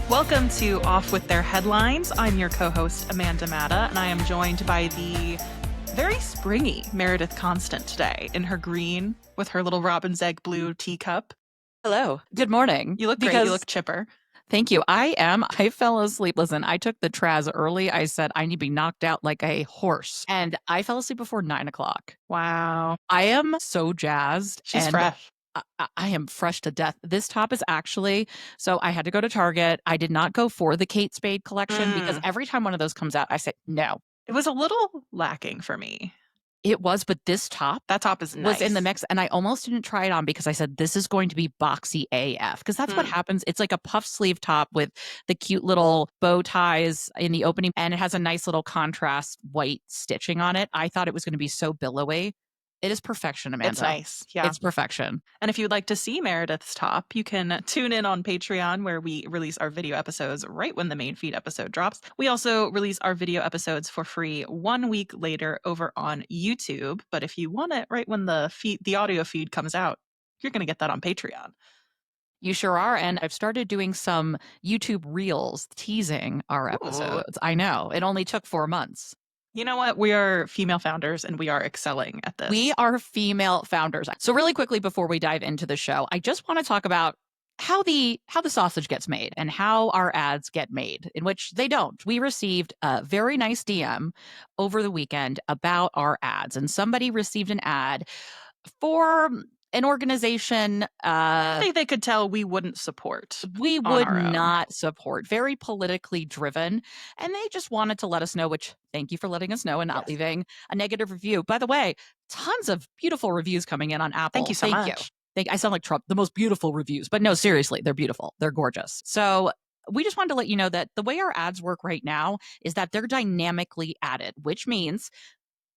Welcome to Off With Their Headlines. I'm your co-host, Amanda Matta, and I am joined by the very springy Meredith Constant today in her green with her little robin's egg blue teacup. Hello. Good morning. You look great. You look chipper. Thank you. I fell asleep. Listen, I took the Traz early. I said I need to be knocked out like a horse. And I fell asleep before 9 o'clock. Wow. I am so jazzed. She's fresh. I am fresh to death. This top is actually, so I had to go to Target. I did not go for the Kate Spade collection because every time one of those comes out, I say, no. It was a little lacking for me. It was, but this top, that top is nice. Was in the mix, and I almost didn't try it on because I said this is going to be boxy AF because that's what happens. It's like a puff sleeve top with the cute little bow ties in the opening, and it has a nice little contrast white stitching on it. I thought it was going to be so billowy. It is perfection, Amanda. It's nice. Yeah. It's perfection. And if you'd like to see Meredith's top, you can tune in on Patreon, where we release our video episodes right when the main feed episode drops. We also release our video episodes for free 1 week later over on YouTube. But if you want it right when the audio feed comes out, you're going to get that on Patreon. You sure are. And I've started doing some YouTube reels teasing our episodes. I know. It only took 4 months. You know what? We are female founders and we are excelling at this. We are female founders. So really quickly before we dive into the show, I just want to talk about how the sausage gets made and how our ads get made, in which they don't. We received a very nice DM over the weekend about our ads, and somebody received an ad for an organization I think they could tell we wouldn't support. We would not support. Very politically driven. And they just wanted to let us know, which thank you for letting us know and not leaving a negative review. By the way, tons of beautiful reviews coming in on Apple. Thank you so much. I sound like Trump, the most beautiful reviews. But no, seriously, they're beautiful. They're gorgeous. So we just wanted to let you know that the way our ads work right now is that they're dynamically added, which means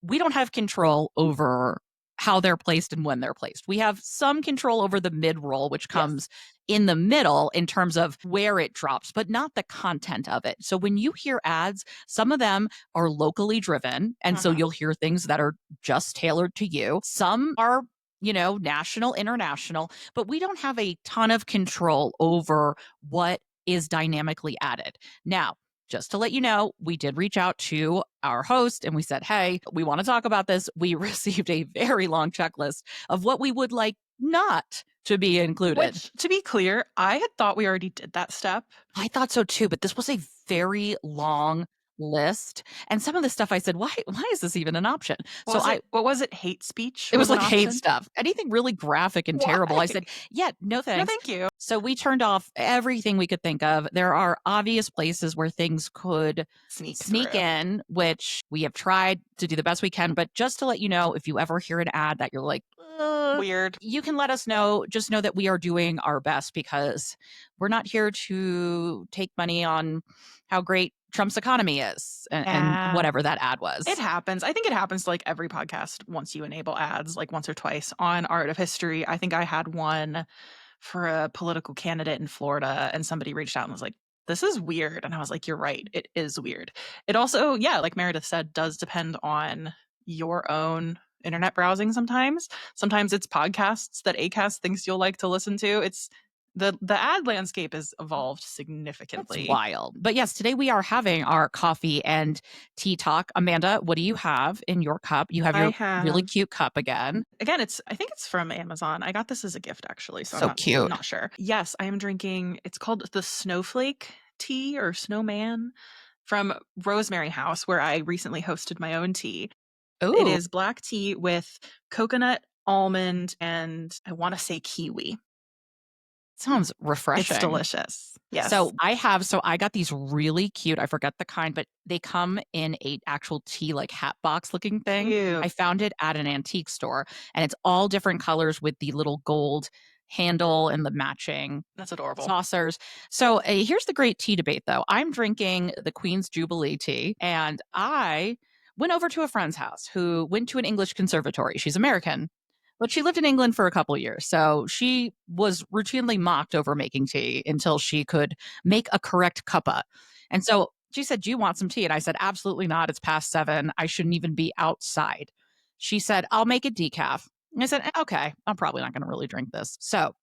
we don't have control over how they're placed and when they're placed. We have some control over the mid-roll, which comes in the middle in terms of where it drops, but not the content of it. So when you hear ads, some of them are locally driven, and so you'll hear things that are just tailored to you. Some are, national, international, but we don't have a ton of control over what is dynamically added. Now, just to let you know, we did reach out to our host and we said, hey, we want to talk about this. We received a very long checklist of what we would like not to be included. Which, to be clear, I had thought we already did that step. I thought so too, but this was a very long list. And some of the stuff I said, why is this even an option? What was it? Hate speech? It was like hate stuff. Anything really graphic and terrible. I said, no thanks. No, thank you. So we turned off everything we could think of. There are obvious places where things could sneak in, which we have tried to do the best we can. But just to let you know, if you ever hear an ad that you're like, weird, you can let us know. Just know that we are doing our best because we're not here to take money on how great Trump's economy is and whatever that ad was. It happens. I think it happens to like every podcast once you enable ads, like once or twice on Art of History. I think I had one for a political candidate in Florida and somebody reached out and was like, this is weird. And I was like, you're right. It is weird. It also, like Meredith said, does depend on your own internet browsing sometimes. Sometimes it's podcasts that Acast thinks you'll like to listen to. It's the ad landscape has evolved significantly. It's wild. But yes, today we are having our coffee and tea talk. Amanda, what do you have in your cup? You have your really cute cup again. Again, I think it's from Amazon. I got this as a gift actually. So cute. I'm not sure. Yes, I am drinking, it's called the Snowflake tea or Snowman from Rosemary House, where I recently hosted my own tea. Ooh. It is black tea with coconut, almond, and I want to say kiwi. Sounds refreshing. It's delicious. Yes. So I got these really cute, I forget the kind, but they come in a actual tea like hat box looking thing. Cute. I found it at an antique store and it's all different colors with the little gold handle and the matching. That's adorable. Saucers. So here's the great tea debate though. I'm drinking the Queen's Jubilee tea and I went over to a friend's house who went to an English conservatory. She's American. But she lived in England for a couple of years, so she was routinely mocked over making tea until she could make a correct cuppa. And so she said, do you want some tea? And I said, absolutely not. It's past 7. I shouldn't even be outside. She said, I'll make it decaf. And I said, okay, I'm probably not going to really drink this. So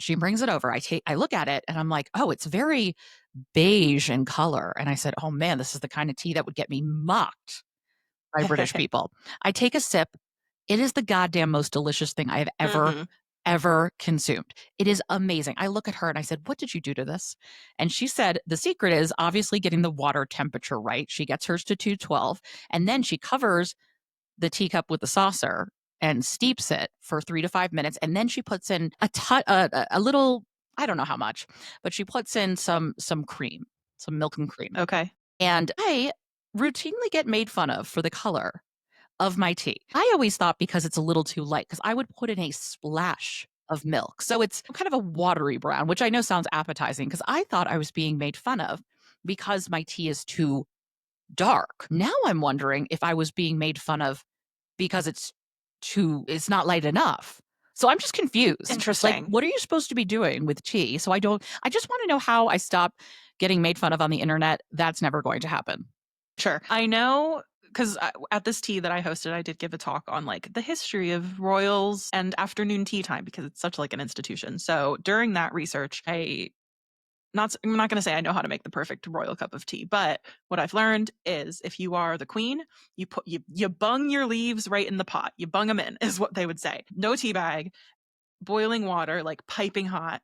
she brings it over. I look at it and I'm like, oh, it's very beige in color. And I said, oh man, this is the kind of tea that would get me mocked by British people. I take a sip. It is the goddamn most delicious thing I have Mhm. ever consumed. It is amazing. I look at her and I said, what did you do to this? And she said, the secret is obviously getting the water temperature right. She gets hers to 212, and then she covers the teacup with the saucer and steeps it for 3 to 5 minutes. And then she puts in a little, I don't know how much, but she puts in some cream, some milk and cream. Okay. And I routinely get made fun of for the color of my tea. I always thought because it's a little too light, because I would put in a splash of milk. So it's kind of a watery brown, which I know sounds appetizing because I thought I was being made fun of because my tea is too dark. Now I'm wondering if I was being made fun of because it's not light enough. So I'm just confused. Like, Interesting. what are you supposed to be doing with tea? So I just want to know how I stop getting made fun of on the internet. That's never going to happen. Sure. I know because at this tea that I hosted, I did give a talk on like the history of royals and afternoon tea time because it's such like an institution. So during that research, I'm not going to say I know how to make the perfect royal cup of tea, but what I've learned is if you are the queen, you bung your leaves right in the pot. You bung them in is what they would say. No tea bag, boiling water, like piping hot.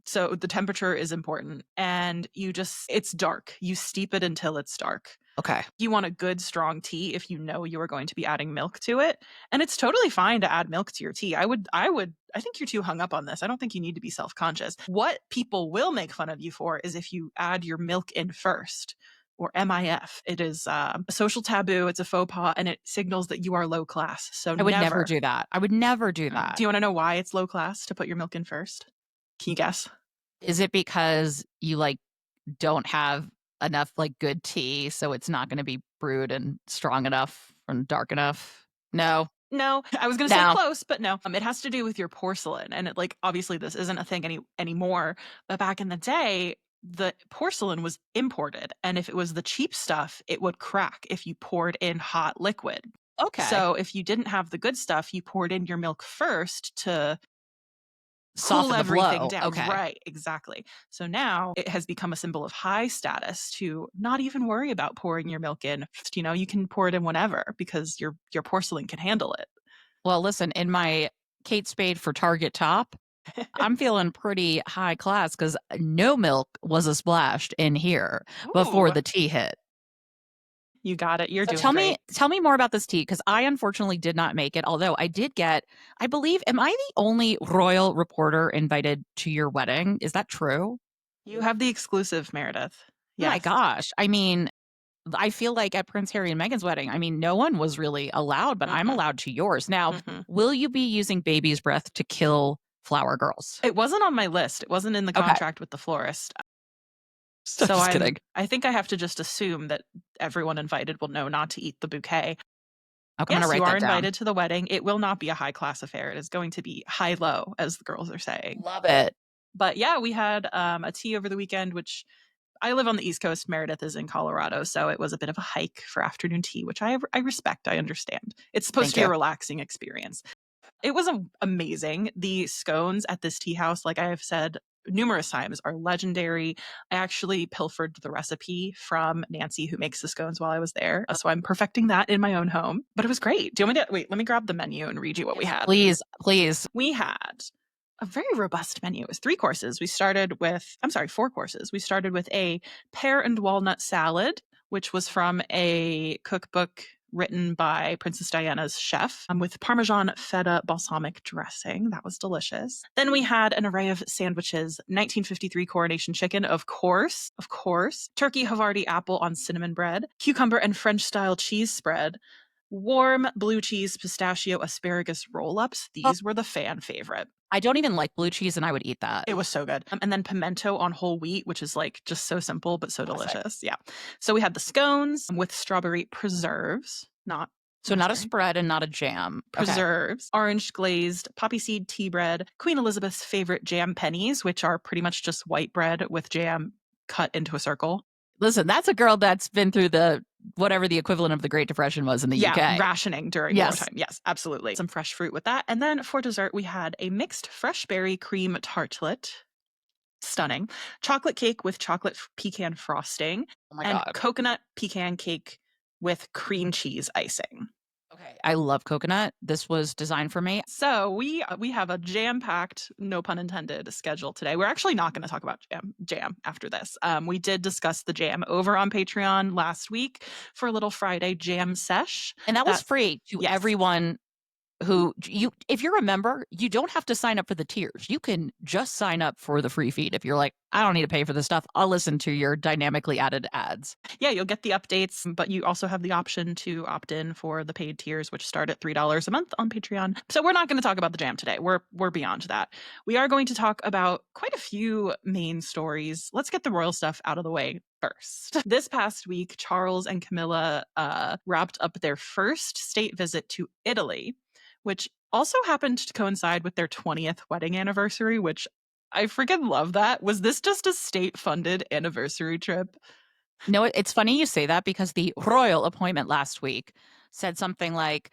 So the temperature is important and it's dark. You steep it until it's dark. Okay. You want a good strong tea if you know you are going to be adding milk to it. And it's totally fine to add milk to your tea. I think you're too hung up on this. I don't think you need to be self-conscious. What people will make fun of you for is if you add your milk in first, or MIF. It is a social taboo. It's a faux pas, and it signals that you are low class. So I would never never do that. I would never do that. Do you want to know why it's low class to put your milk in first? Can you guess? Is it because you like don't have enough like good tea, so it's not going to be brewed and strong enough and dark enough? No. No, I was gonna say No. close, but no. It has to do with your porcelain, and it like obviously this isn't a thing anymore. But back in the day, the porcelain was imported, and if it was the cheap stuff, it would crack if you poured in hot liquid. Okay. So if you didn't have the good stuff, you poured in your milk first to Soften cool the everything blow. down. Okay. Right, exactly. So now it has become a symbol of high status to not even worry about pouring your milk in. You can pour it in whenever because your porcelain can handle it. Well, listen, in my Kate Spade for Target top, I'm feeling pretty high class because no milk was splashed in here before Ooh, the tea hit. you got it. You're So doing great. tell me more about this tea because I unfortunately did not make it. Although I did get, I believe, am I the only royal reporter invited to your wedding? Is that true? You have the exclusive, Meredith. Oh my Yes. gosh. I mean, I feel like at Prince Harry and Meghan's wedding, I mean, no one was really allowed, but I'm Mhm, allowed to yours. Now, mhm. will you be using baby's breath to kill flower girls? It wasn't on my list. It wasn't in the Okay. contract with the florist. So Just kidding. I think I have to just assume that everyone invited will know not to eat the bouquet. I'm going to Yes, write you are that down. invited to the wedding. It will not be a high class affair. It is going to be high low, as the girls are saying. Love it. But yeah, we had a tea over the weekend, which I live on the East Coast. Meredith is in Colorado, so it was a bit of a hike for afternoon tea, which I respect. I understand. It's supposed Thank to be a you. relaxing experience. It was amazing. The scones at this tea house, like I have said numerous times, are legendary. I actually pilfered the recipe from Nancy, who makes the scones, while I was there. So I'm perfecting that in my own home. But it was great. Do you want me to wait? Let me grab the menu and read you what we had. Please, please. We had a very robust menu. It was 3 courses. Four courses. We started with a pear and walnut salad, which was from a cookbook written by Princess Diana's chef, with Parmesan feta balsamic dressing. That was delicious. Then we had an array of sandwiches: 1953 coronation chicken, of course, turkey Havarti apple on cinnamon bread, cucumber and French style cheese spread, warm blue cheese pistachio asparagus roll-ups. These were the fan favorite. I don't even like blue cheese and I would eat that. It was so good. And then pimento on whole wheat, which is like just so simple but so Classic. delicious. Yeah. So we had the scones with strawberry preserves, So not a raspberry. spread and not a jam. Okay. Preserves, orange glazed poppy seed tea bread, Queen Elizabeth's favorite jam pennies, which are pretty much just white bread with jam cut into a circle. Listen, that's a girl that's been through whatever the equivalent of the Great Depression was in the UK. Rationing during Yes. wartime. Yes, absolutely. Some fresh fruit with that. And then for dessert, we had a mixed fresh berry cream tartlet, Stunning. Chocolate cake with chocolate pecan frosting, Oh my and God. coconut pecan cake with cream cheese icing. Okay. I love coconut. This was designed for me. So we have a jam-packed, no pun intended, schedule today. We're actually not going to talk about jam after this. We did discuss the jam over on Patreon last week for a little Friday jam sesh. And that was That's free to yes. everyone who if you're a member, you don't have to sign up for the tiers. You can just sign up for the free feed. If you're like, I don't need to pay for this stuff, I'll listen to your dynamically added ads. Yeah, you'll get the updates, but you also have the option to opt in for the paid tiers, which start at $3 a month on Patreon. So we're not going to talk about the jam today. We're beyond that. We are going to talk about quite a few main stories. Let's get the royal stuff out of the way first. This past week, Charles and Camilla wrapped up their first state visit to Italy, which also happened to coincide with their 20th wedding anniversary, which I freaking love that. Was this just a state-funded anniversary trip? No, it's funny you say that because the royal appointment last week said something like,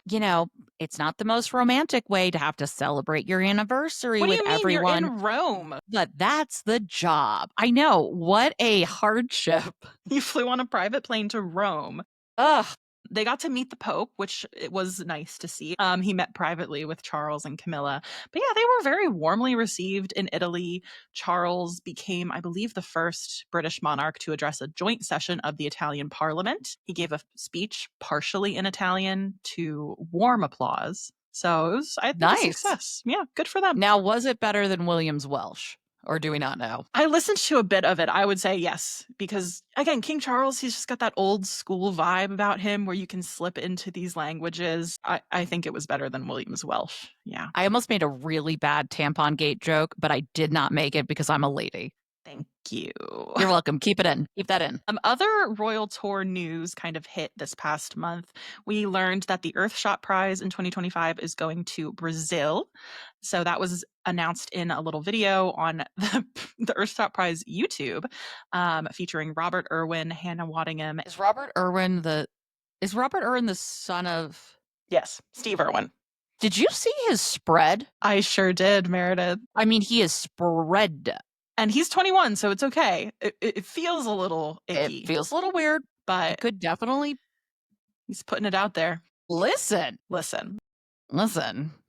it's not the most romantic way to have to celebrate your anniversary What do with you mean? You're everyone, in Rome. but that's the job. I know. What a hardship. You flew on a private plane to Rome. Ugh. They got to meet the Pope, which it was nice to see. He met privately with Charles and Camilla. But yeah, they were very warmly received in Italy. Charles became, I believe, the first British monarch to address a joint session of the Italian Parliament. He gave a speech partially in Italian to warm applause. So it was, I think, Nice. a success. Yeah, good for them. Now, was it better than William's Welsh? Or do we not know? I listened to a bit of it. I would say yes, because again, King Charles, he's just got that old school vibe about him where you can slip into these languages. I think it was better than William's Welsh. Yeah. I almost made a really bad tampon gate joke, but I did not make it because I'm a lady. Thank you. You're welcome. Keep it in. Keep that in. Other royal tour news kind of hit this past month. We learned that the Earthshot Prize in 2025 is going to Brazil. So that was announced in a little video on the Earthshot Prize YouTube, featuring Robert Irwin, Hannah Waddingham. Is Robert Irwin the son of... Yes, Steve Irwin. Did you see his spread? I sure did, Meredith. I mean, he is spread. And he's 21, so it's okay. It feels a little icky. It feels a little weird, but it could definitely... He's putting it out there. Listen.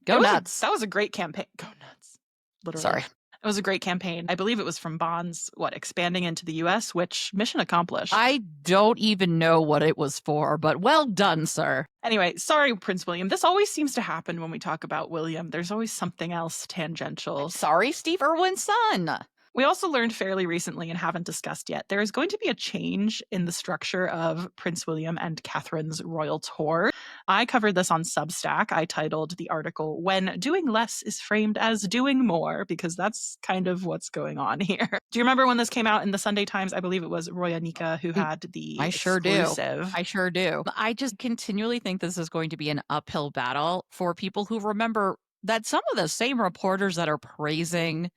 Go nuts. That was a great campaign. Go nuts. Literally. Sorry. It was a great campaign. I believe it was from Bonds, expanding into the U.S., which mission accomplished. I don't even know what it was for, but well done, sir. Anyway, sorry, Prince William. This always seems to happen when we talk about William. There's always something else tangential. Sorry, Steve Irwin's son. We also learned fairly recently and haven't discussed yet, there is going to be a change in the structure of Prince William and Catherine's royal tour. I covered this on Substack. I titled the article, "When Doing Less is Framed as Doing More," because that's kind of what's going on here. Do you remember when this came out in the Sunday Times? I believe it was Roya Nika who had the exclusive. I sure do. I just continually think this is going to be an uphill battle for people who remember that some of the same reporters that are praising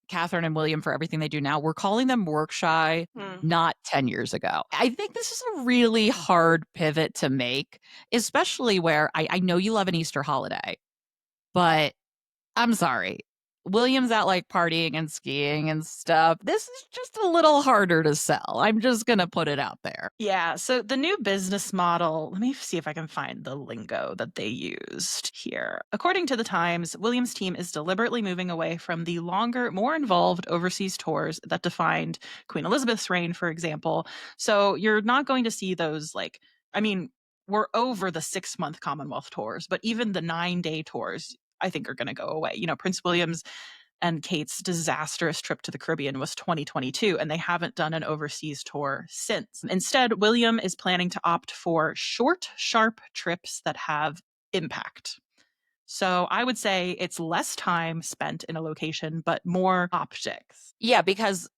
Catherine and William for everything they do now, we're calling them work shy not 10 years ago. I think this is a really hard pivot to make, especially where I know you love an Easter holiday, but I'm sorry. William's out partying and skiing and stuff. This is just a little harder to sell. I'm just going to put it out there. Yeah. So the new business model, let me see if I can find the lingo that they used here. According to the Times, William's team is deliberately moving away from the longer, more involved overseas tours that defined Queen Elizabeth's reign, for example. So you're not going to see those we're over the 6-month Commonwealth tours, but even the 9-day tours, I think, are going to go away. Prince William's and Kate's disastrous trip to the Caribbean was 2022, and they haven't done an overseas tour since. Instead, William is planning to opt for short, sharp trips that have impact. So I would say it's less time spent in a location, but more optics. Yeah, because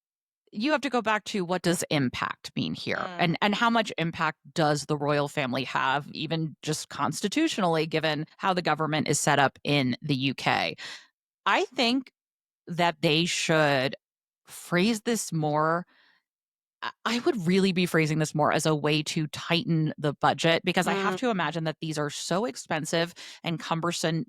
you have to go back to what does impact mean here, and how much impact does the royal family have, even just constitutionally, given how the government is set up in the UK. I think that they should phrase this more. I would really be phrasing this more as a way to tighten the budget, because I have to imagine that these are so expensive and cumbersome,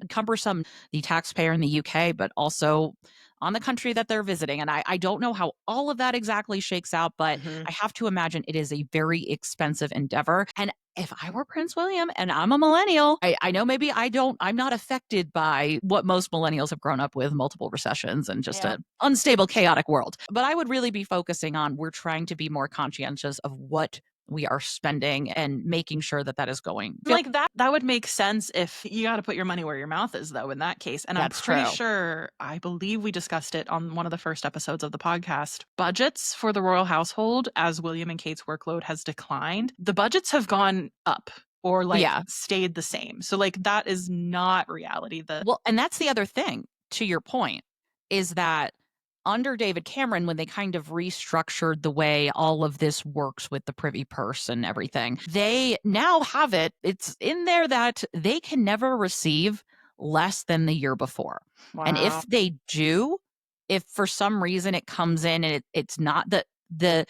the taxpayer in the UK, but also on the country that they're visiting. And I don't know how all of that exactly shakes out, but I have to imagine it is a very expensive endeavor. And if I were Prince William and I'm a millennial, I know maybe I'm not affected by what most millennials have grown up with, multiple recessions and just an unstable, chaotic world. But I would really be focusing on we're trying to be more conscientious of what we are spending and making sure that that is going. Like that would make sense if you got to put your money where your mouth is, though, in that case. And I'm That's pretty true. sure, I believe we discussed it on one of the first episodes of the podcast. Budgets for the royal household, as William and Kate's workload has declined, the budgets have gone up or stayed the same. So like that is not reality. Well, and that's the other thing, to your point, is that under David Cameron, when they kind of restructured the way all of this works with the privy purse and everything, they now have it's in there that they can never receive less than the year before. Wow. And if they do, if for some reason it comes in and it's not that the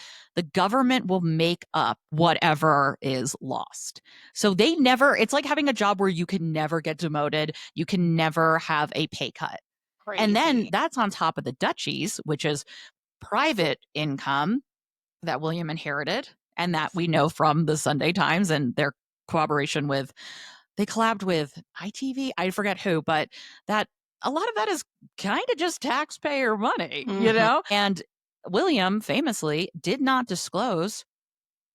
government will make up whatever is lost. So they never, it's like having a job where you can never get demoted, you can never have a pay cut. Crazy. And then that's on top of the duchies, which is private income that William inherited and that we know from the Sunday Times and their cooperation with, they collabed with ITV, I forget who, but that a lot of that is kind of just taxpayer money, you know? And William famously did not disclose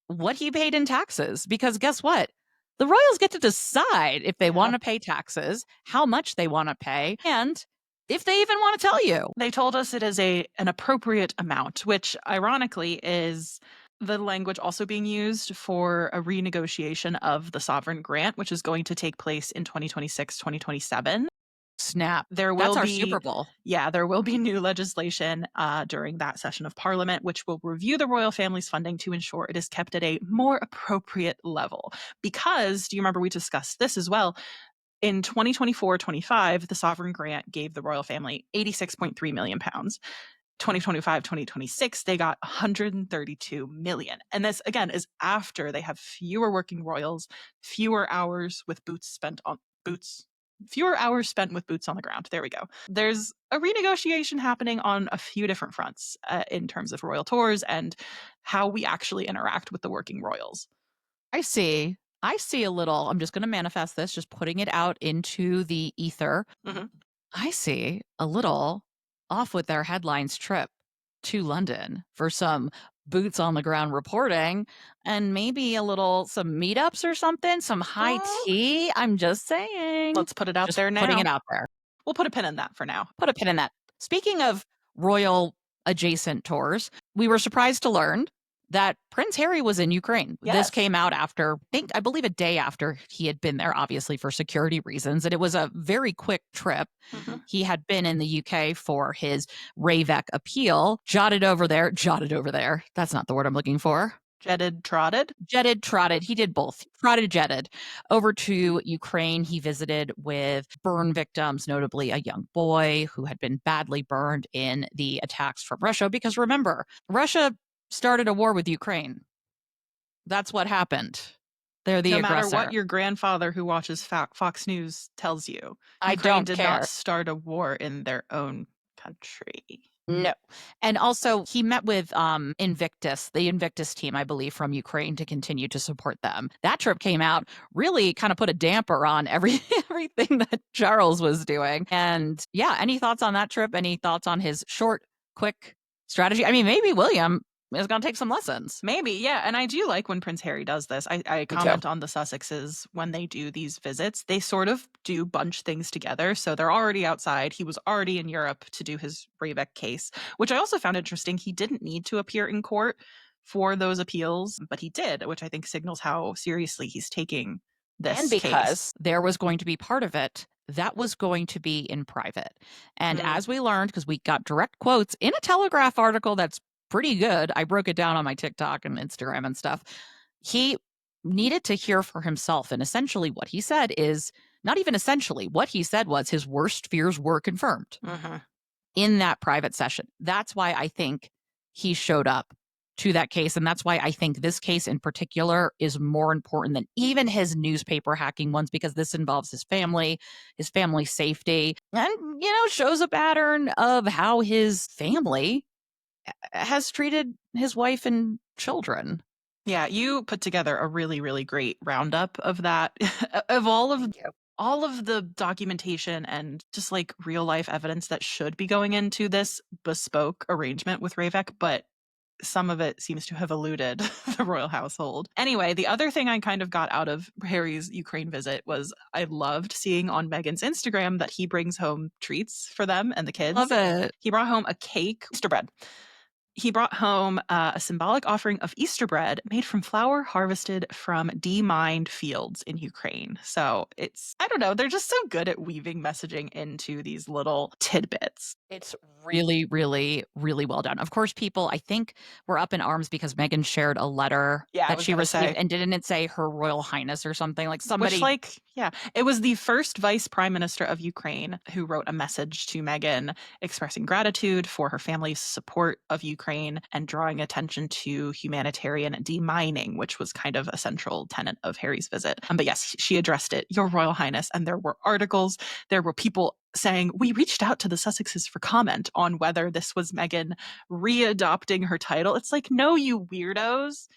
what he paid in taxes because guess what? The royals get to decide if they want to pay taxes, how much they want to pay, and if they even want to tell you. They told us it is an appropriate amount, which ironically is the language also being used for a renegotiation of the sovereign grant, which is going to take place in 2026, 2027. Snap. There will That's our be Super Bowl. Yeah, there will be new legislation during that session of Parliament, which will review the royal family's funding to ensure it is kept at a more appropriate level. Because, do you remember we discussed this as well? In 2024-25, the sovereign grant gave the royal family £86.3 million. 2025-2026, they got 132 million. And this, again, is after they have fewer working royals, fewer hours with fewer hours spent with boots on the ground. There we go. There's a renegotiation happening on a few different fronts in terms of royal tours and how we actually interact with the working royals. I see a little, I'm just going to manifest this, just putting it out into the ether. I see a little off with their headlines trip to London for some boots on the ground reporting and maybe some meetups or something, some high tea. I'm just saying. Let's put it out there now. Putting it out there. We'll put a pin in that for now. Put a pin in that. Speaking of royal adjacent tours, we were surprised to learn that Prince Harry was in Ukraine. Yes. This came out after, I believe a day after he had been there, obviously for security reasons. And it was a very quick trip. He had been in the UK for his Ravec appeal, jotted over there. That's not the word I'm looking for. Jetted, trotted? Jetted, trotted. He did both. Trotted, jetted. Over to Ukraine, he visited with burn victims, notably a young boy who had been badly burned in the attacks from Russia. Because remember, Russia started a war with Ukraine. That's what happened. They're the aggressor. No matter what your grandfather who watches Fox News tells you, I don't did care. not start a war in their own country. No. And also he met with Invictus, the Invictus team, I believe, from Ukraine to continue to support them. That trip came out, really kind of put a damper on everything that Charles was doing. And yeah, any thoughts on that trip? Any thoughts on his short, quick strategy? I mean, maybe William is going to take some lessons. Maybe, yeah. And I do like when Prince Harry does this. I comment on the Sussexes when they do these visits. They sort of do bunch things together. So they're already outside. He was already in Europe to do his Ravec case, which I also found interesting. He didn't need to appear in court for those appeals, but he did, which I think signals how seriously he's taking this and because there was going to be part of it that was going to be in private. And as we learned, because we got direct quotes in a Telegraph article that's pretty good. I broke it down on my TikTok and Instagram and stuff. He needed to hear for himself. And essentially what he said is, not even essentially, what he said was his worst fears were confirmed in that private session. That's why I think he showed up to that case. And that's why I think this case in particular is more important than even his newspaper hacking ones, because this involves his family safety, and, shows a pattern of how his family has treated his wife and children. Yeah, you put together a really, really great roundup of that, of Thank you. all of the documentation and just like real life evidence that should be going into this bespoke arrangement with Ravek, but some of it seems to have eluded the royal household. Anyway, the other thing I kind of got out of Harry's Ukraine visit was I loved seeing on Meghan's Instagram that he brings home treats for them and the Love kids. it. He brought home a cake, Easter bread. He brought home a symbolic offering of Easter bread made from flour harvested from demined fields in Ukraine. So I don't know, they're just so good at weaving messaging into these little tidbits. It's really, really, really well done. Of course, people, I think, were up in arms because Meghan shared a letter Yeah, I that was she going to received, say. and didn't it say Her Royal Highness or something? Like Which, somebody. like, yeah, it was the first vice prime minister of Ukraine who wrote a message to Meghan expressing gratitude for her family's support of Ukraine and drawing attention to humanitarian demining, which was kind of a central tenet of Harry's visit. But yes, she addressed it, Your Royal Highness, and there were articles, there were people saying, we reached out to the Sussexes for comment on whether this was Meghan readopting her title. It's like, no, you weirdos.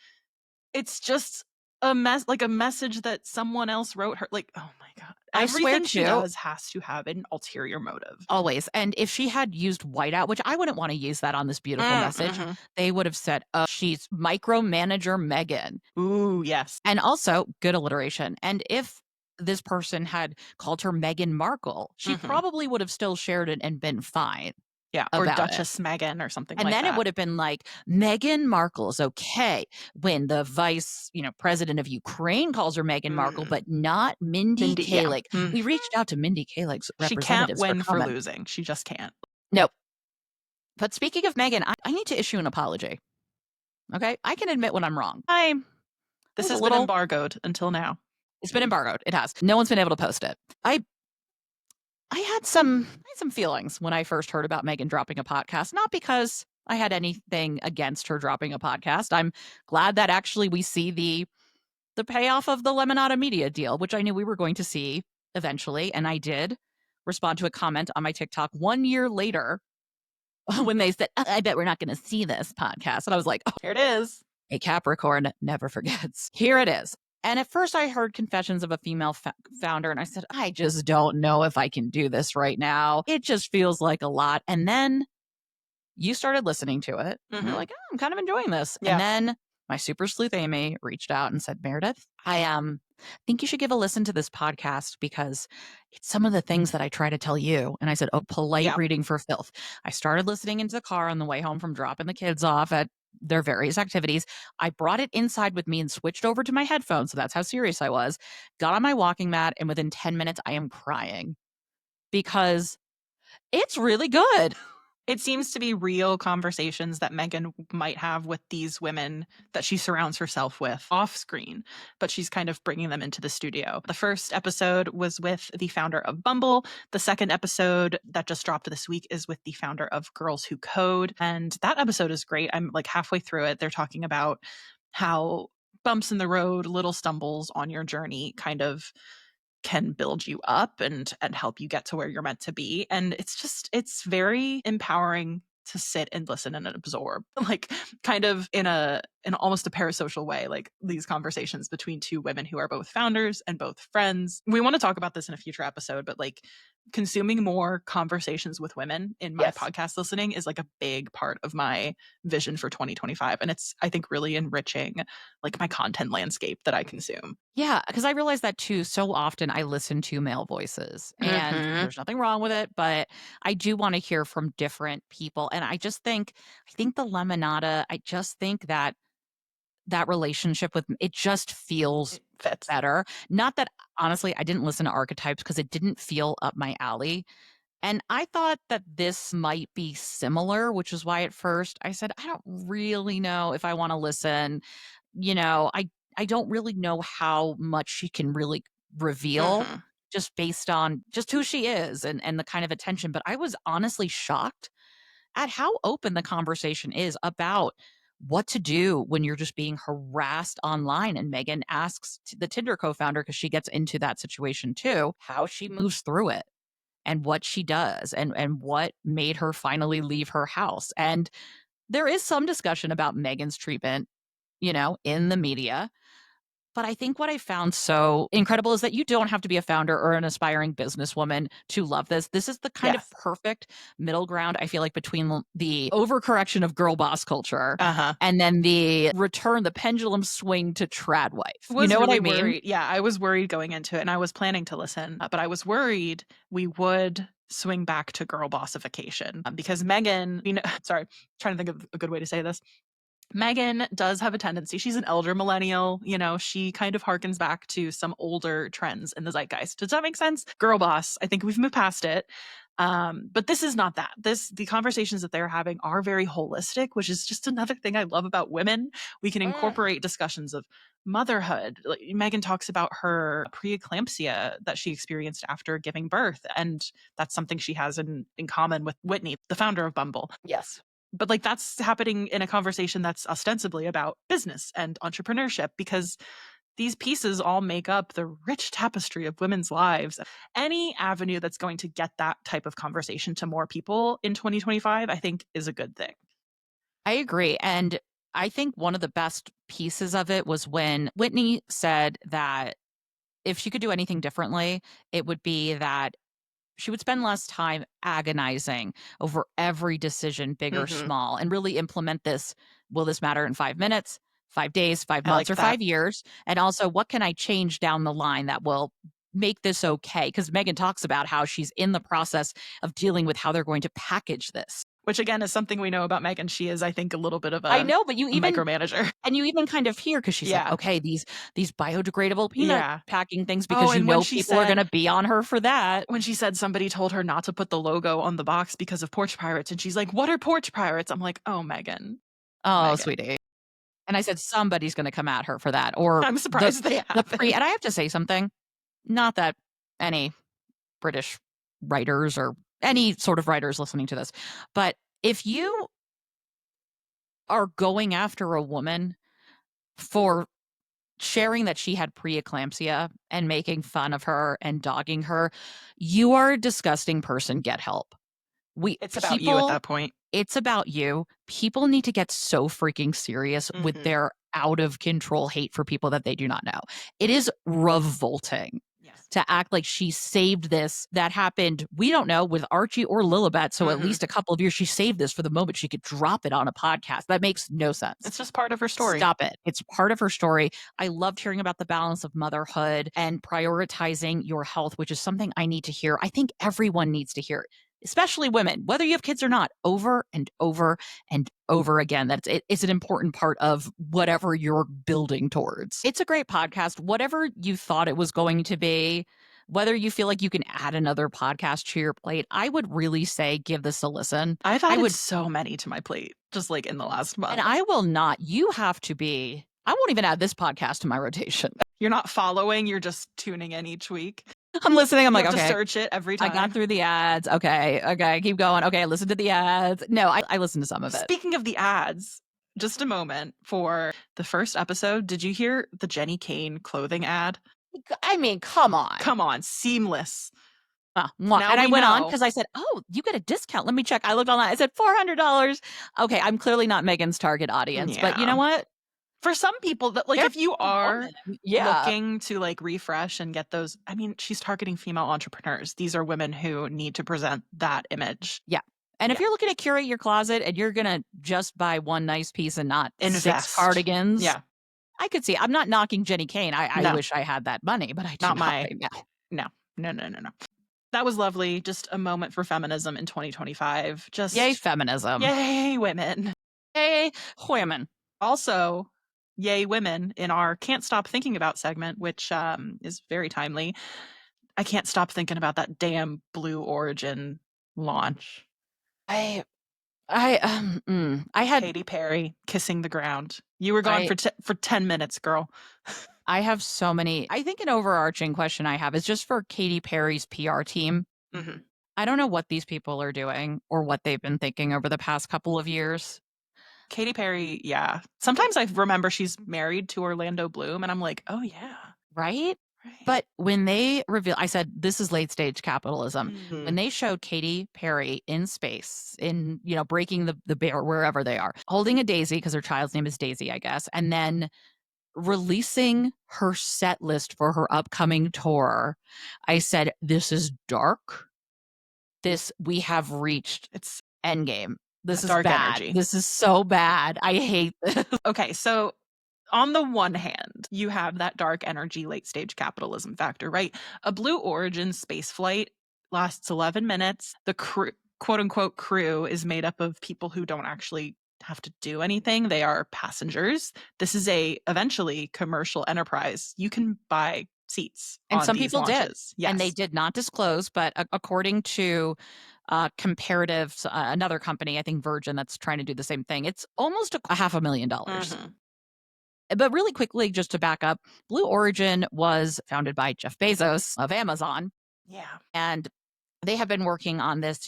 It's just like a message that someone else wrote her. Like, oh my god, I swear everything she to does has to have an ulterior motive. always. And if she had used whiteout, which I wouldn't want to use that on this beautiful message, Mm-hmm. they would have said, oh, she's micromanager Meghan. Ooh, yes. And also good alliteration. And if this person had called her Meghan Markle, she Mm-hmm. probably would have still shared it and been fine Yeah, or about it. Duchess Meghan or something And like then it that. would have been like, Meghan Markle is okay when the vice, president of Ukraine calls her Meghan Markle, but not Mindy Mindy, yeah. Kaling. We reached out to Mindy Kaling's She can't representatives for win for comment. losing. She just can't. Nope. But speaking of Meghan, I need to issue an apology. Okay? I can admit when I'm wrong. This Was a has been little embargoed until now. It's been embargoed. It has. No one's been able to post it. I had some feelings when I first heard about Meghan dropping a podcast, not because I had anything against her dropping a podcast. I'm glad that actually we see the payoff of the Lemonada Media deal, which I knew we were going to see eventually, and I did respond to a comment on my TikTok 1 year later when they said, I bet we're not going to see this podcast. And I was like, oh, Here it is. a Capricorn never forgets. Here it is. And at first I heard confessions of a female founder, and I said, I just don't know if I can do this right now. It just feels like a lot. And then you started listening to it. And you're like, oh, I'm kind of enjoying this. Yeah. And then my super sleuth Amy reached out and said, Meredith, I think you should give a listen to this podcast because it's some of the things that I try to tell you. And I said, oh, polite Yeah. reading for filth. I started listening into the car on the way home from dropping the kids off at their various activities. I brought it inside with me and switched over to my headphones. So that's how serious I was. Got on my walking mat, and within 10 minutes, I am crying because it's really good. It seems to be real conversations that Meghan might have with these women that she surrounds herself with off screen, but she's kind of bringing them into the studio. The first episode was with the founder of Bumble. The second episode that just dropped this week is with the founder of Girls Who Code. And that episode is great. I'm like halfway through it. They're talking about how bumps in the road, little stumbles on your journey kind of can build you up and help you get to where you're meant to be. And it's very empowering to sit and listen and absorb, like kind of in almost a parasocial way, like these conversations between two women who are both founders and both friends. We want to talk about this in a future episode, but like consuming more conversations with women in my podcast listening is like a big part of my vision for 2025. And it's, I think, really enriching like my content landscape that I consume. Yeah, because I realize that too. So often I listen to male voices, and there's nothing wrong with it, but I do want to hear from different people. And I think the Lemonada, I just think that relationship with it just feels Fits. better. Not that honestly, I didn't listen to Archetypes because it didn't feel up my alley. And I thought that this might be similar, which is why at first I said, I don't really know if I want to listen. I don't really know how much she can really reveal just based on just who she is and the kind of attention. But I was honestly shocked at how open the conversation is about what to do when you're just being harassed online. And Megan asks the Tinder co-founder, because she gets into that situation too, how she moves through it and what she does and what made her finally leave her house. And there is some discussion about Megan's treatment, in the media. But I think what I found so incredible is that you don't have to be a founder or an aspiring businesswoman to love this. This is the kind of Yes. perfect middle ground, I feel like, between the overcorrection of girl boss culture Uh-huh. and then the pendulum swing to trad wife. You Was know what I really mean? worried. Yeah, I was worried going into it, and I was planning to listen, but I was worried we would swing back to girl bossification, because Megan, sorry, trying to think of a good way to say this. Megan does have a tendency. She's an elder millennial. She kind of harkens back to some older trends in the zeitgeist. Does that make sense? Girl boss. I think we've moved past it. But this is not that. The conversations that they're having are very holistic, which is just another thing I love about women. We can incorporate discussions of motherhood. Like, Megan talks about her preeclampsia that she experienced after giving birth, and that's something she has in common with Whitney, the founder of Bumble. Yes. But that's happening in a conversation that's ostensibly about business and entrepreneurship, because these pieces all make up the rich tapestry of women's lives. Any avenue that's going to get that type of conversation to more people in 2025, I think, is a good thing. I agree. And I think one of the best pieces of it was when Whitney said that if she could do anything differently, it would be that she would spend less time agonizing over every decision, big or small, and really implement this. Will this matter in 5 minutes, 5 days, 5 I months, like or that. 5 years? And also, what can I change down the line that will make this okay? Because Megan talks about how she's in the process of dealing with how they're going to package this. Which, again, is something we know about Megan. She is, I think, a little bit of I a know, but you even micromanager. and you even kind of hear, because she's like, Yeah. okay, these biodegradable peanut Yeah. packing things, Oh, because and when she people are going to said be on her for that. when she said somebody told her not to put the logo on the box because of porch pirates, and she's like, "What are porch pirates?" I'm like, "Oh, Megan." Oh, Megan. sweetie. And I said, somebody's going to come at her for that. Or I'm surprised they haven't. and I have to say something, not that any British writers or any sort of writers listening to this, but if you are going after a woman for sharing that she had preeclampsia and making fun of her and dogging her, you are a disgusting person. Get help. It's about you at that point. It's about you. People need to get so freaking serious with their out of control hate for people that they do not know. It is revolting to act like she saved this. That happened, we don't know, with Archie or Lilibet. So at least a couple of years, she saved this for the moment she could drop it on a podcast. That makes no sense. It's just part of her story. Stop it. It's part of her story. I loved hearing about the balance of motherhood and prioritizing your health, which is something I need to hear. I think everyone needs to hear it, especially women, whether you have kids or not, over and over and over again. It's an important part of whatever you're building towards. It's a great podcast, whatever you thought it was going to be. Whether you feel like you can add another podcast to your plate, I would really say give this a listen. I've added so many to my plate, just like in the last month. And I will not. You have to be. I won't even add this podcast to my rotation. You're not following, you're just tuning in each week. I'm listening. I'm You like, have okay. to search it every time. I got through the ads. Okay, keep going. Okay, listen to the ads. No, I listened to some of it. Speaking of the ads, just a moment for the first episode. Did you hear the Jenny Kane clothing ad? I mean, come on. Come on, seamless. And I went on because I said, oh, you get a discount. Let me check. I looked online. I said $400. Okay, I'm clearly not Megan's target audience, but you know what? For some people, that like, if you are looking to like refresh and get those, I mean, she's targeting female entrepreneurs. These are women who need to present that image. Yeah. And if you're looking to curate your closet and you're going to just buy one nice piece and not 6 cardigans, I could see. I'm not knocking Jenny Kane. I wish I had that money, but I do not right now. No. That was lovely. Just a moment for feminism in 2025. Just yay, feminism. Yay, women. Yay, women. Also, yay, women in our Can't Stop Thinking About segment, which is very timely. I can't stop thinking about that damn Blue Origin launch. I had Katy Perry kissing the ground. You were gone for 10 minutes, girl. I have so many. I think an overarching question I have is just for Katy Perry's PR team. I don't know what these people are doing or what they've been thinking over the past couple of years, Katy Perry, yeah. Sometimes I remember she's married to Orlando Bloom, and I'm like, oh yeah, Right? right. But when they reveal, I said, this is late stage capitalism. Mhm. When they showed Katy Perry in space, in, breaking the bear, wherever they are, holding a daisy, because her child's name is Daisy, I guess, and then releasing her set list for her upcoming tour, I said, this is dark. We have reached It's endgame. This that is dark bad. energy. This is so bad. I hate this. Okay, so on the one hand, you have that dark energy late stage capitalism factor, right? A Blue Origin space flight lasts 11 minutes. The crew, quote unquote crew, is made up of people who don't actually have to do anything. They are passengers. This is a eventually commercial enterprise. You can buy seats And on some these people did. launches. And they Yes. did not disclose, but according to Comparatives, another company, I think Virgin, that's trying to do the same thing, it's almost a $500,000. Mhm. But really quickly, just to back up, Blue Origin was founded by Jeff Bezos of Amazon, Yeah. and they have been working on this,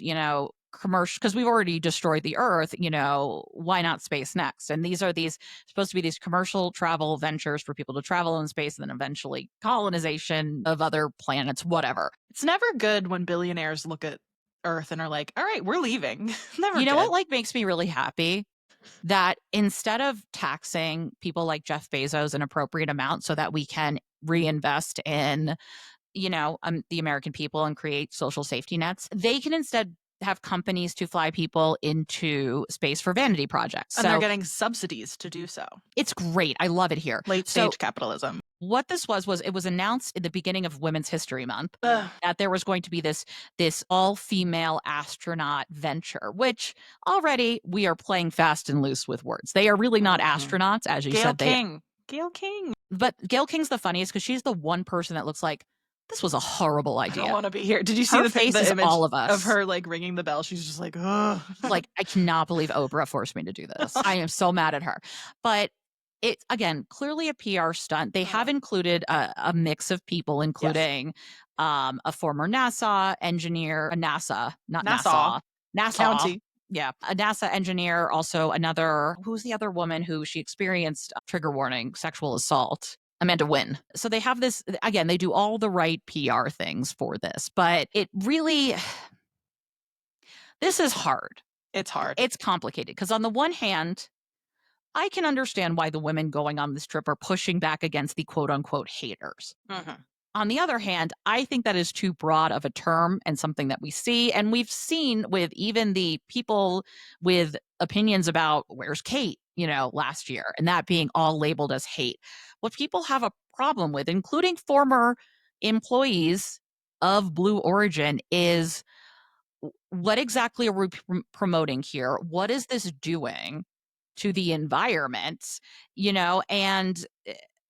commercial, because we've already destroyed the earth, why not space next? And these supposed to be these commercial travel ventures for people to travel in space, and then eventually colonization of other planets, whatever. It's never good when billionaires look at Earth and are like, all right, we're leaving. Never You know good. what makes me really happy? That instead of taxing people like Jeff Bezos an appropriate amount so that we can reinvest in, the American people and create social safety nets, they can instead have companies to fly people into space for vanity projects. And they're So getting subsidies to do so. it's great. I love it here. Late So stage capitalism. what this was it was announced at the beginning of Women's History Month Ugh. that there was going to be this all-female astronaut venture, which already we are playing fast and loose with words. They are really not Mhm. astronauts, as you Gail said. King. Gail King. But Gail King's the funniest because she's the one person that looks like this was a horrible I don't idea. want to be here. Did you see Her the face is image all of of us. her like ringing the bell? She's just like, ugh. Like, I cannot believe Oprah forced me to do this. I am so mad at her. But it's, again, clearly a PR stunt. They have included a mix of people, including a former NASA engineer, a NASA, not Nassau NASA, NASA. County. Yeah, a NASA engineer, also another, who's the other woman who she experienced, trigger warning, sexual assault? Amanda Wynn. So they have this, again, they do all the right PR things for this, but it really, this is hard. It's hard. It's complicated because on the one hand, I can understand why the women going on this trip are pushing back against the quote unquote haters. Mhm. On the other hand, I think that is too broad of a term and something that we see. And we've seen with even the people with opinions about where's Kate, last year, and that being all labeled as hate. What people have a problem with, including former employees of Blue Origin, is what exactly are we promoting here? What is this doing to the environment? And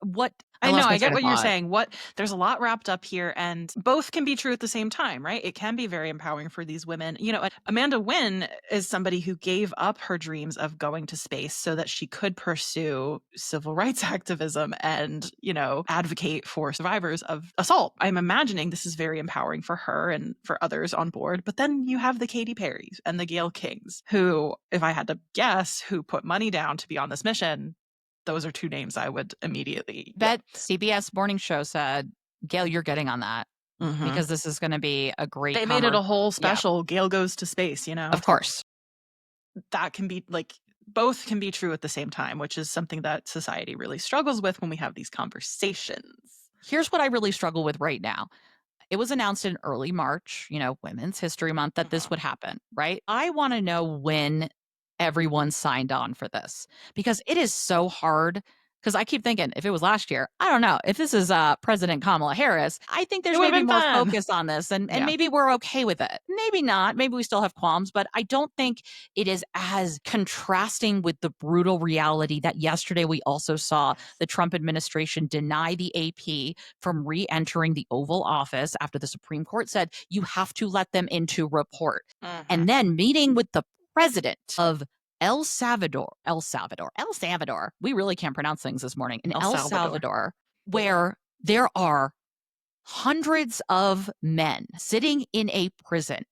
what I I know, lost my I get train of what you're thought. saying. There's a lot wrapped up here, and both can be true at the same time, right? It can be very empowering for these women. Amanda Wynn is somebody who gave up her dreams of going to space so that she could pursue civil rights activism and, advocate for survivors of assault. I'm imagining this is very empowering for her and for others on board. But then you have the Katy Perrys and the Gail Kings, who, if I had to guess, who put money down to be on this mission. Those are two names I would immediately Bet CBS morning show said, Gail, you're getting on that Mhm. because this is going to be a great They made it a whole Yeah, special, Gail goes to space, of course. That can be like both can be true at the same time, which is something that society really struggles with when we have these conversations. Here's what I really struggle with right now. It was announced in early March, Women's History Month, that this Mhm. would happen, right? I want to know when everyone signed on for this because it is so hard. Because I keep thinking, if it was last year, I don't know. If this is President Kamala Harris, I think It there's would've maybe been more fun. focus on this, and Yeah. maybe we're okay with it. Maybe not. Maybe we still have qualms, but I don't think it is as contrasting with the brutal reality that yesterday we also saw the Trump administration deny the AP from re-entering the Oval Office after the Supreme Court said you have to let them in to report. Mhm. And then meeting with the president of El Salvador. We really can't pronounce things this morning. In El El Salvador. Salvador, where there are hundreds of men sitting in a prison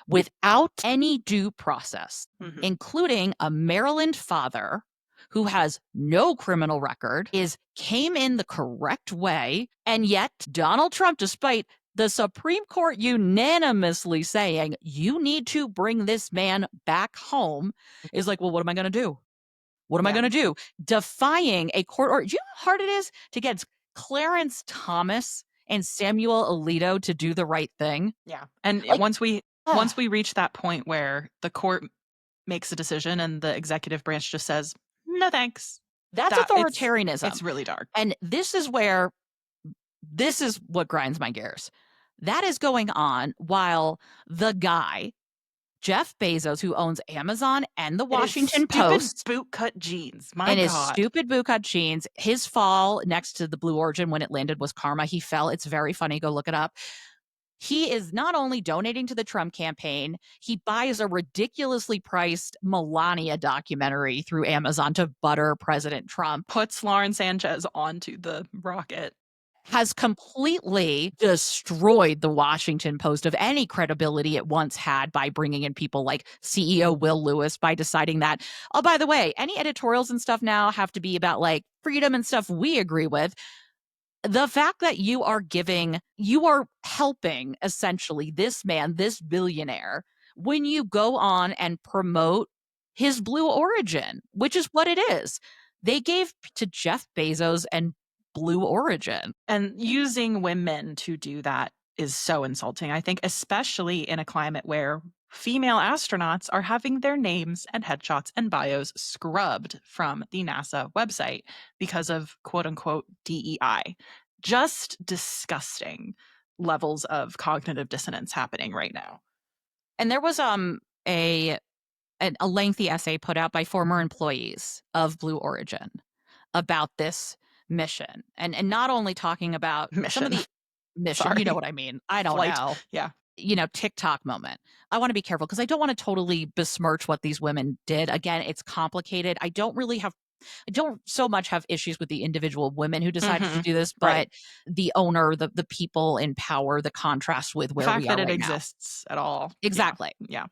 without any due process, Mhm. including a Maryland father who has no criminal record, came in the correct way, and yet Donald Trump, despite the Supreme Court unanimously saying, you need to bring this man back home, is like, well, what am I going to do? What am I Yeah. going to do? Defying a court order. Do you know how hard it is to get Clarence Thomas and Samuel Alito to do the right thing? Yeah. And Like, once we reach that point where the court makes a decision and the executive branch just says, "No, thanks." that's That authoritarianism. it's really dark. And this is what grinds my gears. That is going on while the guy, Jeff Bezos, who owns Amazon and the It is Washington stupid Post, bootcut jeans. My and his God. stupid bootcut jeans, his fall next to the Blue Origin when it landed was karma. He fell. It's very funny. Go look it up. He is not only donating to the Trump campaign, he buys a ridiculously priced Melania documentary through Amazon to butter President Trump. Puts Lauren Sanchez onto the rocket. Has completely destroyed the Washington Post of any credibility it once had by bringing in people like CEO Will Lewis, by deciding that, oh, by the way, any editorials and stuff now have to be about like freedom and stuff we agree with. The fact that you are helping essentially this man, this billionaire, when you go on and promote his Blue Origin, which is what it is. They gave to Jeff Bezos and Blue Origin. And using women to do that is so insulting, I think, especially in a climate where female astronauts are having their names and headshots and bios scrubbed from the NASA website because of quote unquote DEI. Just disgusting levels of cognitive dissonance happening right now. And there was a lengthy essay put out by former employees of Blue Origin about this mission, and not only talking about some of Mission. the mission, you Sorry. know what I mean. I don't Flight. know. Yeah. TikTok moment. I want to be careful because I don't want to totally besmirch what these women did. Again, it's complicated. I don't so much have issues with the individual women who decided to Mhm. do this, Right. but the owner, the people in power, the contrast with The where fact we that are it right now. exists at all. Yeah. Exactly. Yeah.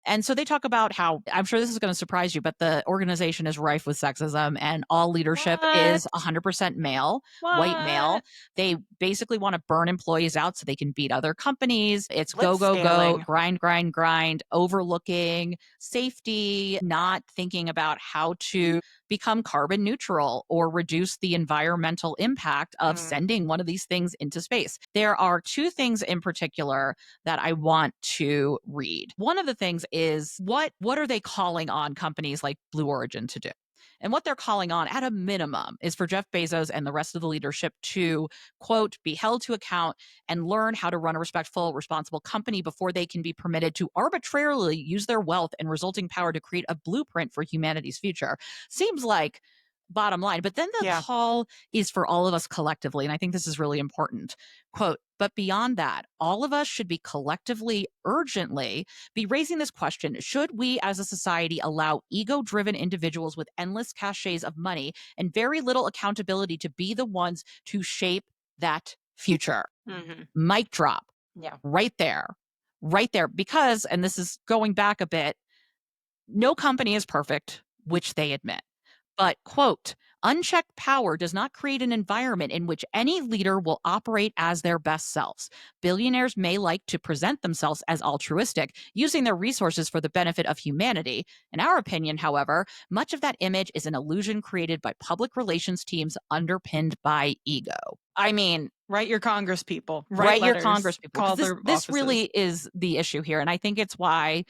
And so they talk about how, I'm sure this is going to surprise you, but the organization is rife with sexism and all leadership is What? 100% male, white male. What? They basically want to burn employees out so they can beat other companies. It's go, go, go, Blitzscaling. grind, grind, grind, overlooking safety, not thinking about how to become carbon neutral or reduce the environmental impact of Mm. sending one of these things into space. There are two things in particular that I want to read. One of the things is what are they calling on companies like Blue Origin to do? And what they're calling on at a minimum is for Jeff Bezos and the rest of the leadership to, quote, be held to account and learn how to run a respectful, responsible company before they can be permitted to arbitrarily use their wealth and resulting power to create a blueprint for humanity's future. Seems like bottom line. But then the Yeah. call is for all of us collectively. And I think this is really important. Quote, but beyond that, all of us should be collectively, urgently be raising this question. Should we as a society allow ego-driven individuals with endless caches of money and very little accountability to be the ones to shape that future? Mhm. Mic drop. Yeah. Right there. Right there. Because, and this is going back a bit, no company is perfect, which they admit. But, quote, unchecked power does not create an environment in which any leader will operate as their best selves. Billionaires may like to present themselves as altruistic, using their resources for the benefit of humanity. In our opinion, however, much of that image is an illusion created by public relations teams underpinned by ego. I mean, Write your Congress people. write your Letters. Congress people. Call Because their this offices. really is the issue here. And I think it's why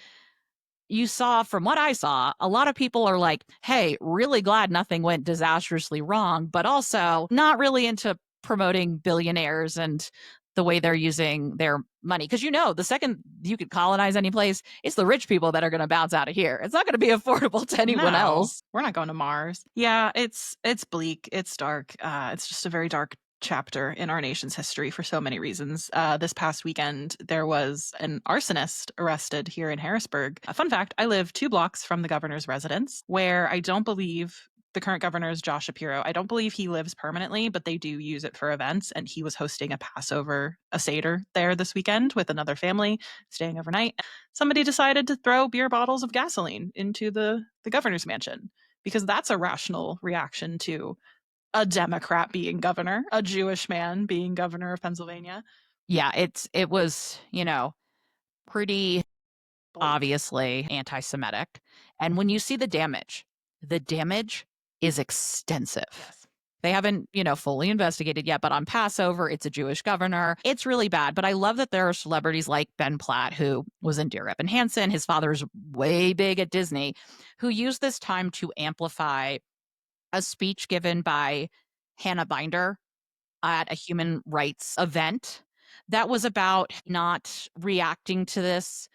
you saw, from what I saw, a lot of people are like, hey, really glad nothing went disastrously wrong, but also not really into promoting billionaires and the way they're using their money. Because the second you could colonize any place, it's the rich people that are going to bounce out of here. It's not going to be affordable to anyone No, else. we're not going to Mars. Yeah, it's bleak. It's dark. It's just a very dark chapter in our nation's history for so many reasons. This past weekend, there was an arsonist arrested here in Harrisburg. A fun fact, I live 2 blocks from the governor's residence, where I don't believe The current governor is Josh Shapiro. I don't believe he lives permanently, but they do use it for events. And he was hosting a Seder there this weekend with another family staying overnight. Somebody decided to throw beer bottles of gasoline into the governor's mansion because that's a rational reaction to a Democrat being governor, a Jewish man being governor of Pennsylvania. Yeah, it was, pretty Bleak. obviously anti-Semitic. And when you see the damage is extensive. Yes. They haven't, fully investigated yet, but on Passover, it's a Jewish governor. It's really bad. But I love that there are celebrities like Ben Platt, who was in Dear Evan Hansen. His father's way big at Disney, who used this time to amplify a speech given by Hannah Binder at a human rights event that was about not reacting to this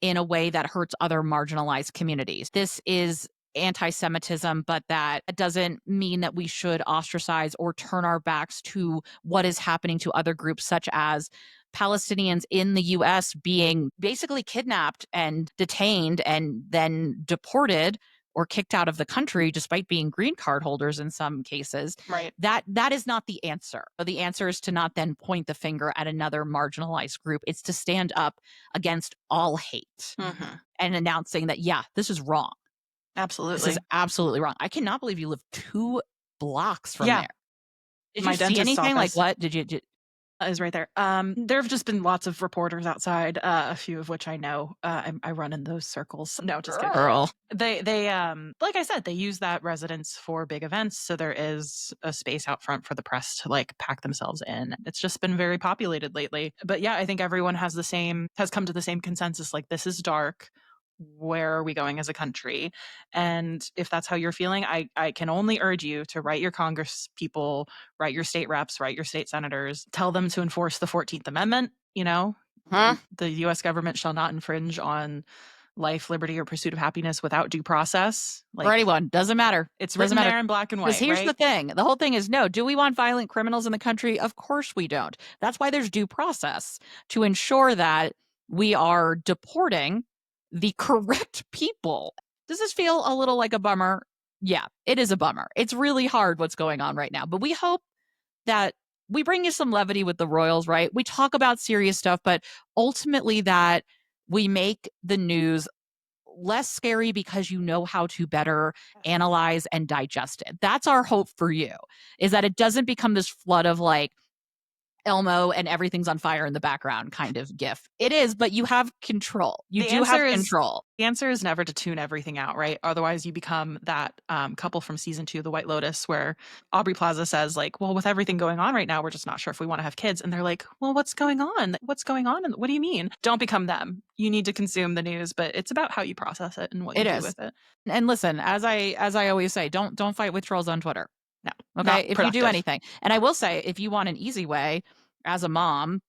in a way that hurts other marginalized communities. This is anti-Semitism, but that doesn't mean that we should ostracize or turn our backs to what is happening to other groups, such as Palestinians in the US being basically kidnapped and detained and then deported or kicked out of the country despite being green card holders in some cases. Right. That is not the answer. The answer is to not then point the finger at another marginalized group. It's to stand up against all hate and announcing that, yeah, this is wrong. Absolutely. This is absolutely wrong. I cannot believe you live 2 blocks from there. Did My you see dentist's anything? Like office what? Did you is right there. There have just been lots of reporters outside, a few of which I know. I run in those circles. No, just kidding. girl? They like I said, they use that residence for big events, so there is a space out front for the press to like pack themselves in. It's just been very populated lately. But yeah, I think everyone has come to the same consensus, like this is dark. Where are we going as a country? And if that's how you're feeling, I can only urge you to write your Congress people, write your state reps, write your state senators, tell them to enforce the 14th Amendment. The U.S. government shall not infringe on life, liberty, or pursuit of happiness without due process. For anyone, doesn't matter. It's Doesn't written matter. there in black and white. Because here's right? the thing. The whole thing is no. Do we want violent criminals in the country? Of course we don't. That's why there's due process to ensure that we are deporting the correct people. Does this feel a little like a bummer? Yeah, it is a bummer. It's really hard what's going on right now. But we hope that we bring you some levity with the Royals, right? We talk about serious stuff, but ultimately that we make the news less scary because you know how to better analyze and digest it. That's our hope for you, is that it doesn't become this flood of like Elmo and everything's on fire in the background kind of gif. It is, but you have control. You do have control. The answer is never to tune everything out, right? Otherwise, you become that couple from season 2, The White Lotus, where Aubrey Plaza says, like, well, with everything going on right now, we're just not sure if we want to have kids. And they're like, well, what's going on? What's going on? And what do you mean? Don't become them. You need to consume the news, but it's about how you process it and what you do with it. And listen, as I always say, don't fight with trolls on Twitter. No. Okay. If you do anything. And I will say, if you want an easy way as a mom,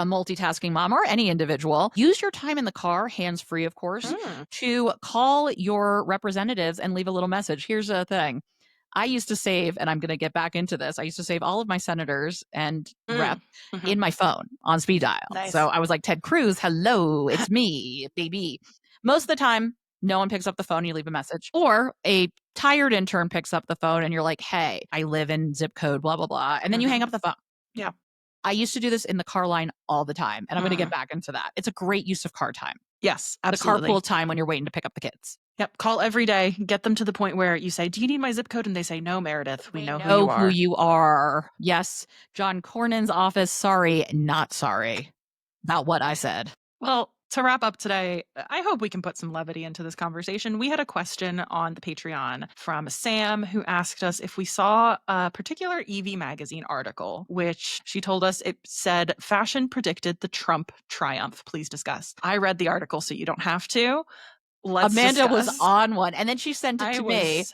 a multitasking mom, or any individual, use your time in the car, hands-free, of course, to call your representatives and leave a little message. Here's the thing. I used to save, and I'm going to get back into this, I used to save all of my senators and rep in my phone on speed dial. Nice. So I was like, Ted Cruz, hello, it's me, baby. Most of the time, no one picks up the phone, you leave a message. Or a tired intern picks up the phone and you're like, hey, I live in zip code, blah, blah, blah. And then you hang up the phone. Yeah. I used to do this in the car line all the time, and I'm going to get back into that. It's a great use of car time. Yes, absolutely. The carpool time when you're waiting to pick up the kids. Yep. Call every day. Get them to the point where you say, do you need my zip code? And they say, no, Meredith. We know who you are. Yes. John Cornyn's office. Sorry, not sorry. Not what I said. Well, to wrap up today, I hope we can put some levity into this conversation. We had a question on the Patreon from Sam, who asked us if we saw a particular Evie Magazine article, which she told us it said, fashion predicted the Trump triumph. Please discuss. I read the article, so you don't have to. Amanda was on one, and then she sent it to me.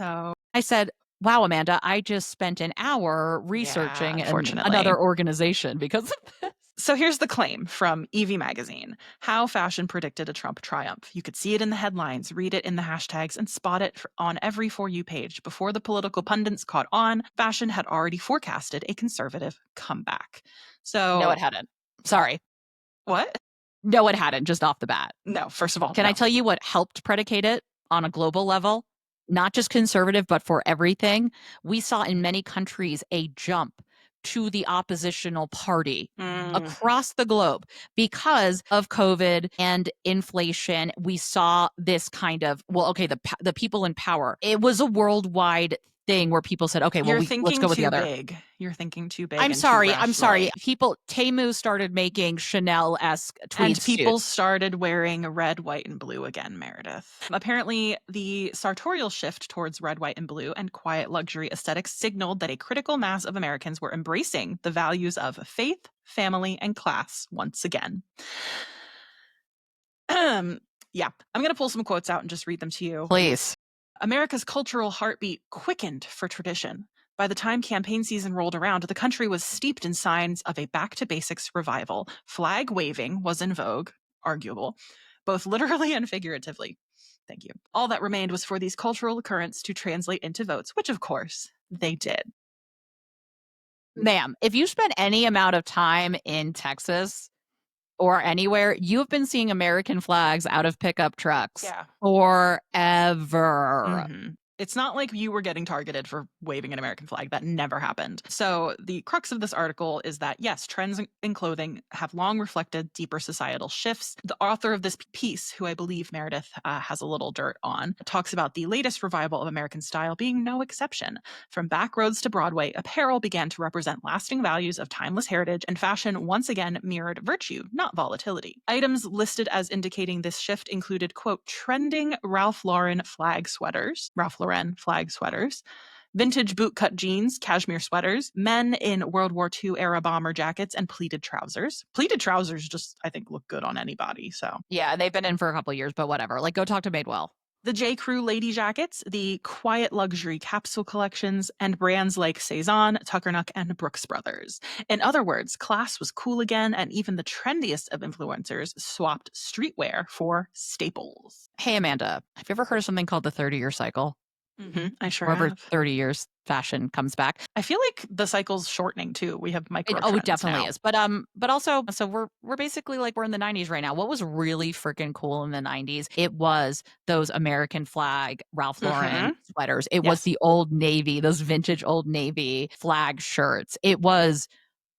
I said, wow, Amanda, I just spent an hour researching another organization because of this. So here's the claim from Evie Magazine. How fashion predicted a Trump triumph. You could see it in the headlines, read it in the hashtags, and spot it on every For You page. Before the political pundits caught on, fashion had already forecasted a conservative comeback. So no, it hadn't. Sorry. What? No, it hadn't, just off the bat. No, first of all. Can I tell you what helped predicate it on a global level? not just conservative, but for everything, we saw in many countries a jump to the oppositional party Mm. across the globe because of COVID and inflation. We saw this kind of, well, okay, the people in power. It was a worldwide thing where people said, okay, well, You're let's thinking go with the too other. big. You're thinking too big I'm and too sorry. I'm sorry. rationally. People, Temu started making Chanel-esque tweed And people suits. started wearing red, white, and blue again, Meredith. Apparently, the sartorial shift towards red, white, and blue and quiet luxury aesthetics signaled that a critical mass of Americans were embracing the values of faith, family, and class once again. Yeah, I'm going to pull some quotes out and just read them to you. Please. America's cultural heartbeat quickened for tradition. By the time campaign season rolled around, the country was steeped in signs of a back to basics revival. Flag waving was in vogue, arguable, both literally and figuratively. Thank you. All that remained was for these cultural currents to translate into votes, which of course they did. Ma'am, if you spend any amount of time in Texas or anywhere, you've been seeing American flags out of pickup trucks Yeah. forever. Mm-hmm. It's not like you were getting targeted for waving an American flag. That never happened. So the crux of this article is that, yes, trends in clothing have long reflected deeper societal shifts. The author of this piece, who I believe Meredith has a little dirt on, talks about the latest revival of American style being no exception. From back roads to Broadway, apparel began to represent lasting values of timeless heritage, and fashion once again mirrored virtue, not volatility. Items listed as indicating this shift included, quote, trending Ralph Lauren flag sweaters, vintage bootcut jeans, cashmere sweaters, men in World War II era bomber jackets, and pleated trousers. Pleated trousers just, I think, look good on anybody. So Yeah, they've been in for a couple of years, but whatever. Like, go talk to Madewell. the J. Crew lady jackets, the quiet luxury capsule collections, and brands like Cezanne, Tuckernuck, and Brooks Brothers. In other words, class was cool again, and even the trendiest of influencers swapped streetwear for staples. Hey, Amanda, have you ever heard of something called the 30-year cycle? Mm-hmm, I sure Where every have. 30 years, fashion comes back. I feel like the cycle's shortening too. We have micro It trends definitely now. is. But also, so we're basically like we're in the 90s right now. What was really freaking cool in the 90s? It was those American flag Ralph Lauren sweaters. It was Yes. the Old Navy, those vintage Old Navy flag shirts. It was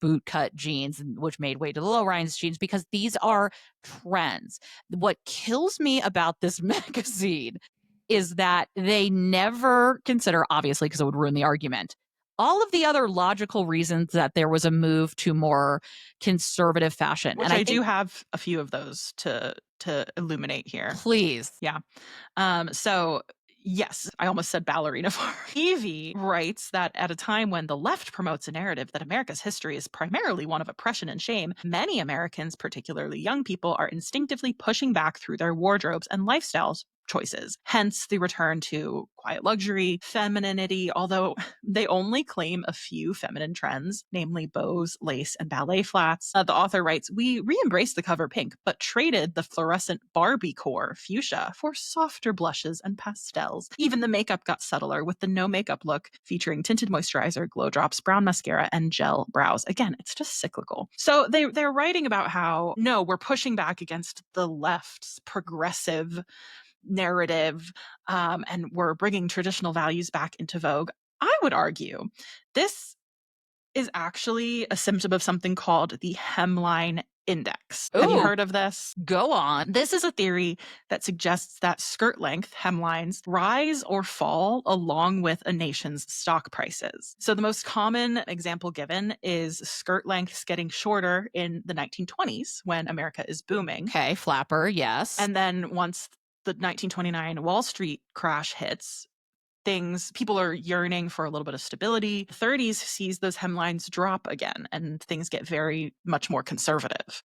bootcut jeans, which made way to the low rise jeans, because these are trends. What kills me about this magazine is that they never consider, obviously, because it would ruin the argument, all of the other logical reasons that there was a move to more conservative fashion. Which And I I think, do have a few of those to illuminate here. please. Yeah. So yes, I almost said ballerina farm. Evie writes that at a time when the left promotes a narrative that America's history is primarily one of oppression and shame, many Americans, particularly young people, are instinctively pushing back through their wardrobes and lifestyles choices. Hence the return to quiet luxury, femininity, although they only claim a few feminine trends, namely bows, lace, and ballet flats. The author writes, we re-embraced the cover pink, but traded the fluorescent Barbie core fuchsia for softer blushes and pastels. Even the makeup got subtler with the no makeup look, featuring tinted moisturizer, glow drops, brown mascara, and gel brows. Again, it's just cyclical. So they're writing about how, no, we're pushing back against the left's progressive narrative, and we're bringing traditional values back into vogue. I would argue this is actually a symptom of something called the Hemline Index. Have you Ooh. heard of this? Go on. This is a theory that suggests that skirt length hemlines rise or fall along with a nation's stock prices. So the most common example given is skirt lengths getting shorter in the 1920s when America is booming. Okay, flapper, yes. And then once the 1929 Wall Street crash hits, people are yearning for a little bit of stability. The 30s sees those hemlines drop again, and things get very much more conservative.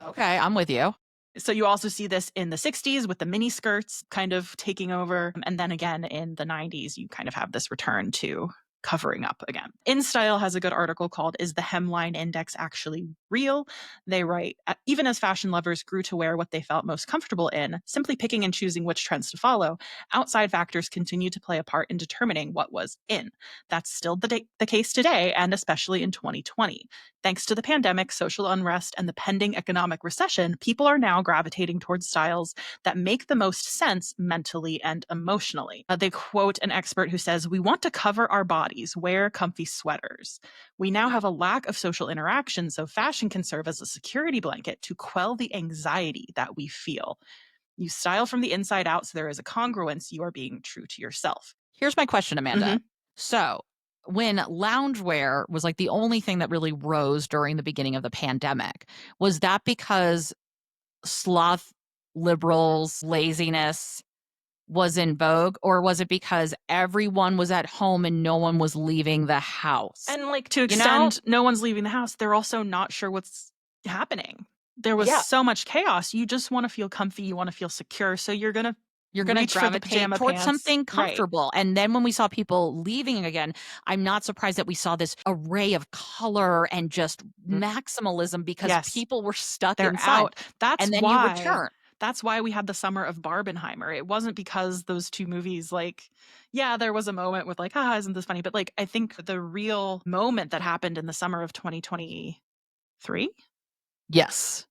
Okay, I'm with you. So you also see this in the 60s with the mini skirts kind of taking over. And then again in the 90s, you kind of have this return to covering up again. InStyle has a good article called "Is the Hemline Index Actually Real?" They write, even as fashion lovers grew to wear what they felt most comfortable in, simply picking and choosing which trends to follow, outside factors continue to play a part in determining what was in. That's still the case today, and especially in 2020. Thanks to the pandemic, social unrest, and the pending economic recession, people are now gravitating towards styles that make the most sense mentally and emotionally. They quote an expert who says, "We want to cover our bodies, wear comfy sweaters. We now have a lack of social interaction, so fashion can serve as a security blanket to quell the anxiety that we feel. You style from the inside out, so there is a congruence. You are being true to yourself." Here's my question, Amanda. Mm-hmm. So, when loungewear was like the only thing that really rose during the beginning of the pandemic, was that because sloth, liberals, laziness was in vogue, or was it because everyone was at home and no one was leaving the house? And like to You know? extend, no one's leaving the house. They're also not sure what's happening. There was Yeah. so much chaos. You just want to feel comfy. You want to feel secure. So you're going to You're gonna reach for the gravitate pajama towards pants. something Right. comfortable, and then when we saw people leaving again, I'm not surprised that we saw this array of color and just Mm. maximalism because Yes. people were stuck They're inside, out. That's and then you why. return. That's why we had the summer of Barbenheimer. It wasn't because those two movies, like, yeah, there was a moment with like, ah, isn't this funny? But like, I think the real moment that happened in the summer of 2023. Yes.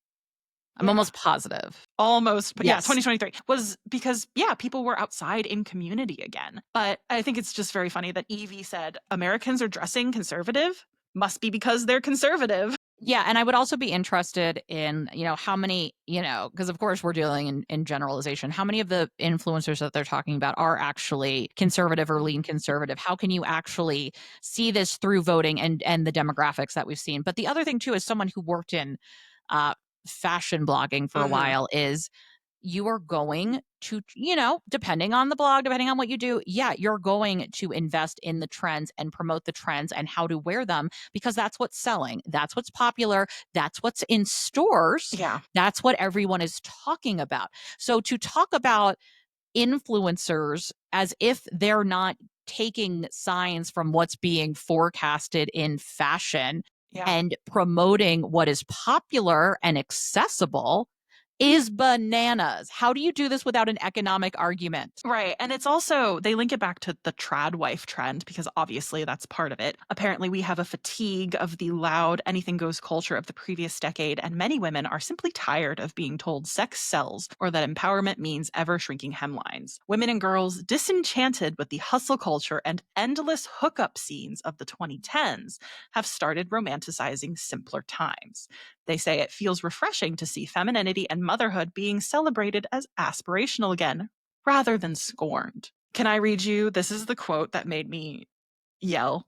I'm Yeah. almost positive. Almost, but yeah, Yes. 2023 was because, yeah, people were outside in community again. But I think it's just very funny that Evie said, Americans are dressing conservative. Must be because they're conservative. Yeah, and I would also be interested in, how many, because of course we're dealing in generalization, how many of the influencers that they're talking about are actually conservative or lean conservative? How can you actually see this through voting and the demographics that we've seen? But the other thing too, is someone who worked in uh, fashion blogging for a Mhm. while, is you are going to, depending on the blog, depending on what you do, yeah, you're going to invest in the trends and promote the trends and how to wear them because that's what's selling. That's what's popular. That's what's in stores. Yeah. That's what everyone is talking about. So to talk about influencers as if they're not taking signs from what's being forecasted in fashion Yeah. and promoting what is popular and accessible is bananas. How do you do this without an economic argument? Right. And it's also, they link it back to the trad wife trend because obviously that's part of it. Apparently, we have a fatigue of the loud, anything goes culture of the previous decade, and many women are simply tired of being told sex sells or that empowerment means ever shrinking hemlines. Women and girls, disenchanted with the hustle culture and endless hookup scenes of the 2010s, have started romanticizing simpler times. They say it feels refreshing to see femininity and motherhood being celebrated as aspirational again, rather than scorned. Can I read you? This is the quote that made me yell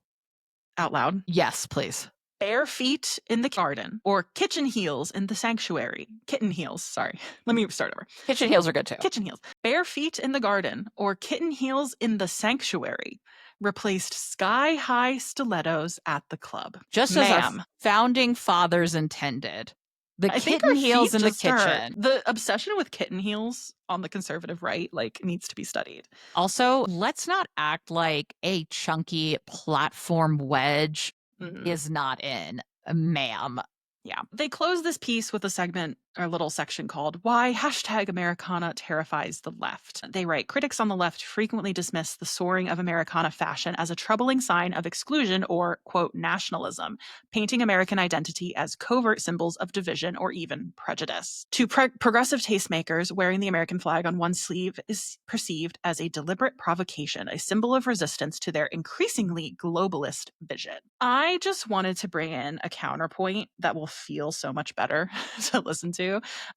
out loud. Yes, please. Bare feet in the garden or kitchen heels in the sanctuary. Kitten heels, sorry. Let me start over. Kitchen heels are good too. Kitchen heels. Bare feet in the garden or kitten heels in the sanctuary replaced sky-high stilettos at the club. Just as our Ma'am, founding fathers intended. The I think kitten our heels feet in the just hurt. kitchen. The obsession with kitten heels on the conservative right, like, needs to be studied. Also, let's not act like a chunky platform wedge Mhm. is not in, ma'am. Yeah. They close this piece with a segment or little section called Why Hashtag Americana Terrifies the Left. They write, critics on the left frequently dismiss the soaring of Americana fashion as a troubling sign of exclusion or, quote, nationalism, painting American identity as covert symbols of division or even prejudice. To progressive tastemakers, wearing the American flag on one sleeve is perceived as a deliberate provocation, a symbol of resistance to their increasingly globalist vision. I just wanted to bring in a counterpoint that will feel so much better to listen to.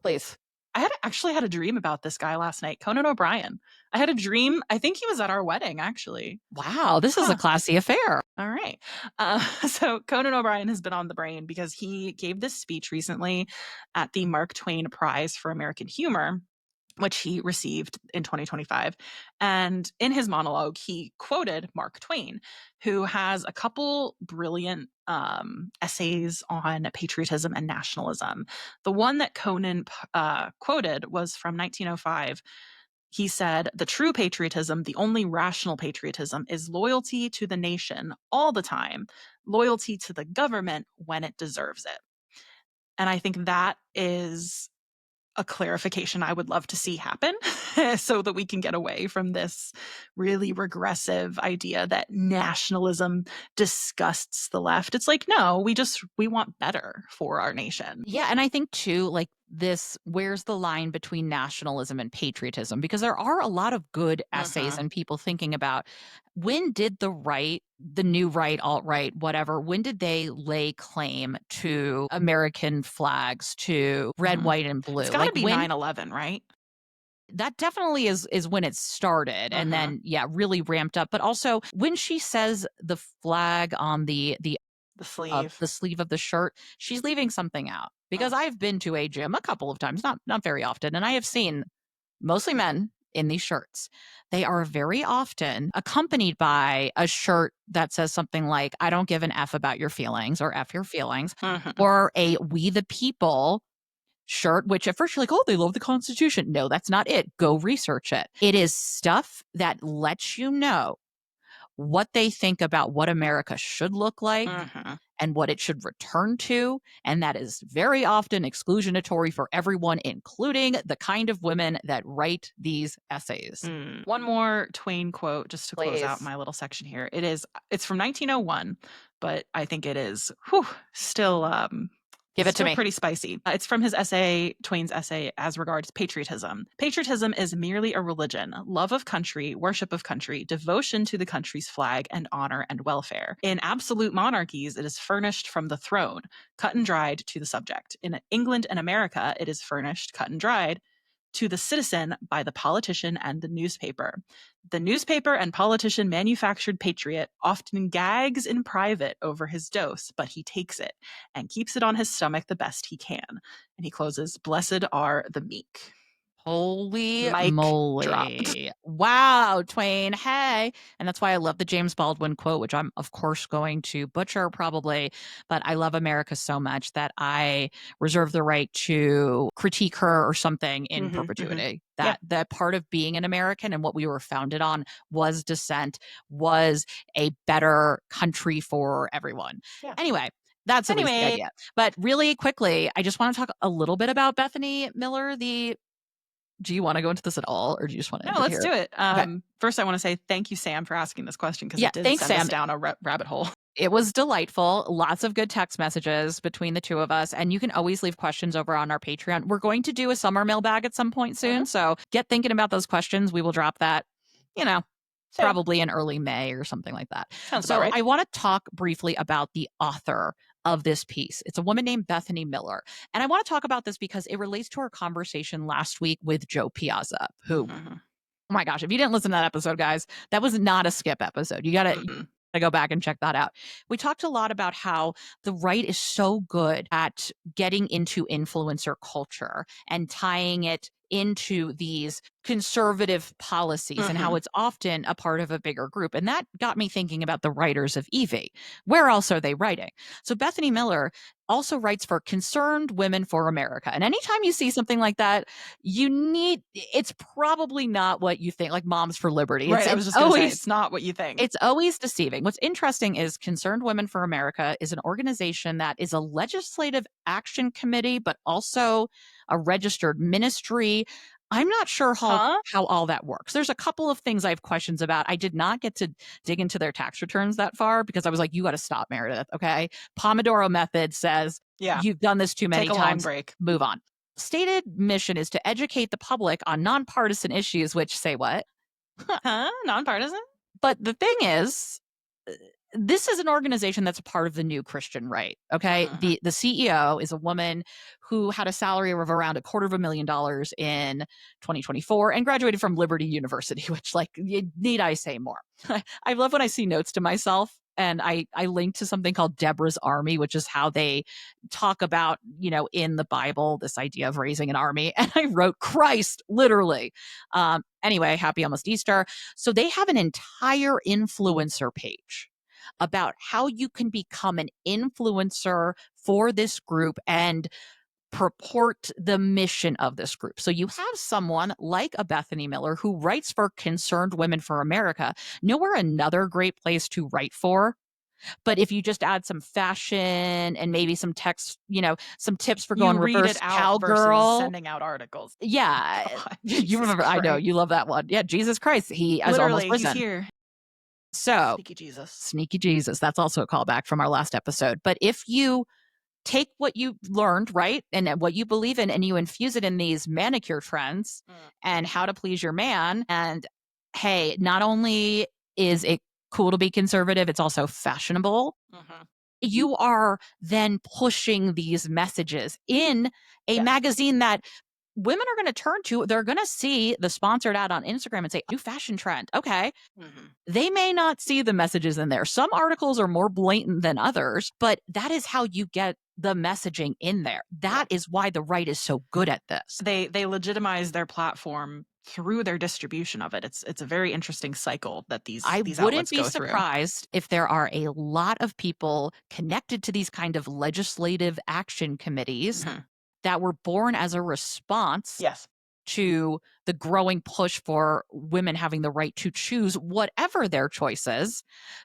Please. I actually had a dream about this guy last night, Conan O'Brien. I had a dream. I think he was at our wedding, actually. Wow, this is a Huh. classy affair. All right. So Conan O'Brien has been on the brain because he gave this speech recently at the Mark Twain Prize for American Humor, which he received in 2025. And in his monologue, he quoted Mark Twain, who has a couple brilliant essays on patriotism and nationalism. The one that Conan quoted was from 1905. He said, "The true patriotism, the only rational patriotism, is loyalty to the nation all the time, loyalty to the government when it deserves it." And I think that is a clarification I would love to see happen so that we can get away from this really regressive idea that nationalism disgusts the left. It's like, no, we want better for our nation. Yeah, and I think too, like this, where's the line between nationalism and patriotism? Because there are a lot of good essays Mhm. and people thinking about when did the right, the new right, alt right, whatever, when did they lay claim to American flags, to red, Mhm. white, and It's blue? gotta Like be when 9/11, right? that definitely is when it started and Mhm. then yeah, really ramped up. But also when she says the flag on The sleeve. the sleeve of the shirt, she's leaving something out. Because Mm. I've been to a gym a couple of times, not very often, and I have seen mostly men in these shirts. They are very often accompanied by a shirt that says something like, I don't give an F about your feelings or F your feelings, Mhm. or a We the People shirt, which at first you're like, oh, they love the Constitution. No, that's not it. Go research it. It is stuff that lets you know what they think about what America should look like Mhm. and what it should return to. And that is very often exclusionatory for everyone, including the kind of women that write these essays. One more Twain quote just to close out Please my little section here. It's from 1901, but I think it is give it to still me. pretty spicy. It's from his essay, Twain's essay as regards patriotism. Patriotism is merely a religion, love of country, worship of country, devotion to the country's flag, and honor and welfare. In absolute monarchies, it is furnished from the throne, cut and dried to the subject. In England and America, it is furnished, cut and dried to the citizen by the politician and the newspaper. The newspaper and politician manufactured patriot often gags in private over his dose, but he takes it and keeps it on his stomach the best he can. And he closes, "Blessed are the meek." Holy Mic dropped. moly. Wow, Twain. Hey. And that's why I love the James Baldwin quote, which I'm, of course, going to butcher probably. But I love America so much that I reserve the right to critique her or something in Mm-hmm, mm-hmm. perpetuity. Yeah. That part of being an American and what we were founded on was dissent, was a better country for everyone. Yeah. Anyway, that's at least the Anyway, idea. But really quickly, I just want to talk a little bit about Bethany Miller, the do you wanna go into this at all, or do you just wanna no, end it let's here? do it. Okay. First, I want to say thank you, Sam, for asking this question because Yeah, it did thanks, send us Sam. down a rabbit hole. It was delightful. Lots of good text messages between the two of us, and you can always leave questions over on our Patreon. We're going to do a summer mailbag at some point soon, Mhm. so get thinking about those questions. We will drop that, you know, So, probably in early May or something like that. sounds about So right. I wanna talk briefly about the author of this piece. It's a woman named Bethany Miller, and I wanna talk about this because it relates to our conversation last week with Joe Piazza, who Mhm. oh my gosh, if you didn't listen to that episode, guys, that was not a skip episode. You Mhm. gotta go back and check that out. We talked a lot about how the right is so good at getting into influencer culture and tying it into these conservative policies and how Mhm. it's often a part of a bigger group. And that got me thinking about the writers of Evie. Where else are they writing? So Bethany Miller also writes for Concerned Women for America. And anytime you see something like that, it's probably not what you think, like Moms for Liberty. Right, I was just gonna say, it's not what you think. It's always deceiving. What's interesting is Concerned Women for America is an organization that is a legislative action committee, but also a registered ministry. I'm not sure Huh? how all that works. There's a couple of things I have questions about. I did not get to dig into their tax returns that far because I was like, you got to stop, Meredith. Okay. Pomodoro method says Yeah. you've done this too Take many a long times. break. Move on. Stated mission is to educate the public on nonpartisan issues, which say what? Huh? Nonpartisan? But the thing is, this is an organization that's a part of the new Christian right. Okay. Mhm. The CEO is a woman who had a salary of around $250,000 in 2024 and graduated from Liberty University, which like need I say more? I love when I see notes to myself and I link to something called Deborah's Army, which is how they talk about, in the Bible, this idea of raising an army. And I wrote Christ, literally. Anyway, happy almost Easter. So they have an entire influencer page about how you can become an influencer for this group and purport the mission of this group. So you have someone like a Bethany Miller who writes for Concerned Women for America. Nowhere another great place to write for. But if you just add some fashion and maybe some text, some tips for You going read it reverse out versus cowgirl. sending out articles. Yeah. God, You Jesus remember, I know, Christ. you love that one. Yeah, Jesus Christ. He has almost Literally, he's risen. here. So, Sneaky Jesus. sneaky Jesus. That's also a callback from our last episode. But if you take what you learned, right, and what you believe in, and you infuse it in these manicure trends and how to please your man, and hey, not only is it cool to be conservative, it's also fashionable. You are then pushing these messages in a magazine that women are going to turn to. They're going to see the sponsored ad on Instagram and say, new fashion trend. Okay. They may not see the messages in there. Some articles are more blatant than others, but that is how you get the messaging in there. That is why the right is so good at this. They legitimize their platform through their distribution of it. It's a very interesting cycle that these I outlets wouldn't be go through. surprised if there are a lot of people connected to these kind of legislative action committees that were born as a response to the growing push for women having the right to choose whatever their choices,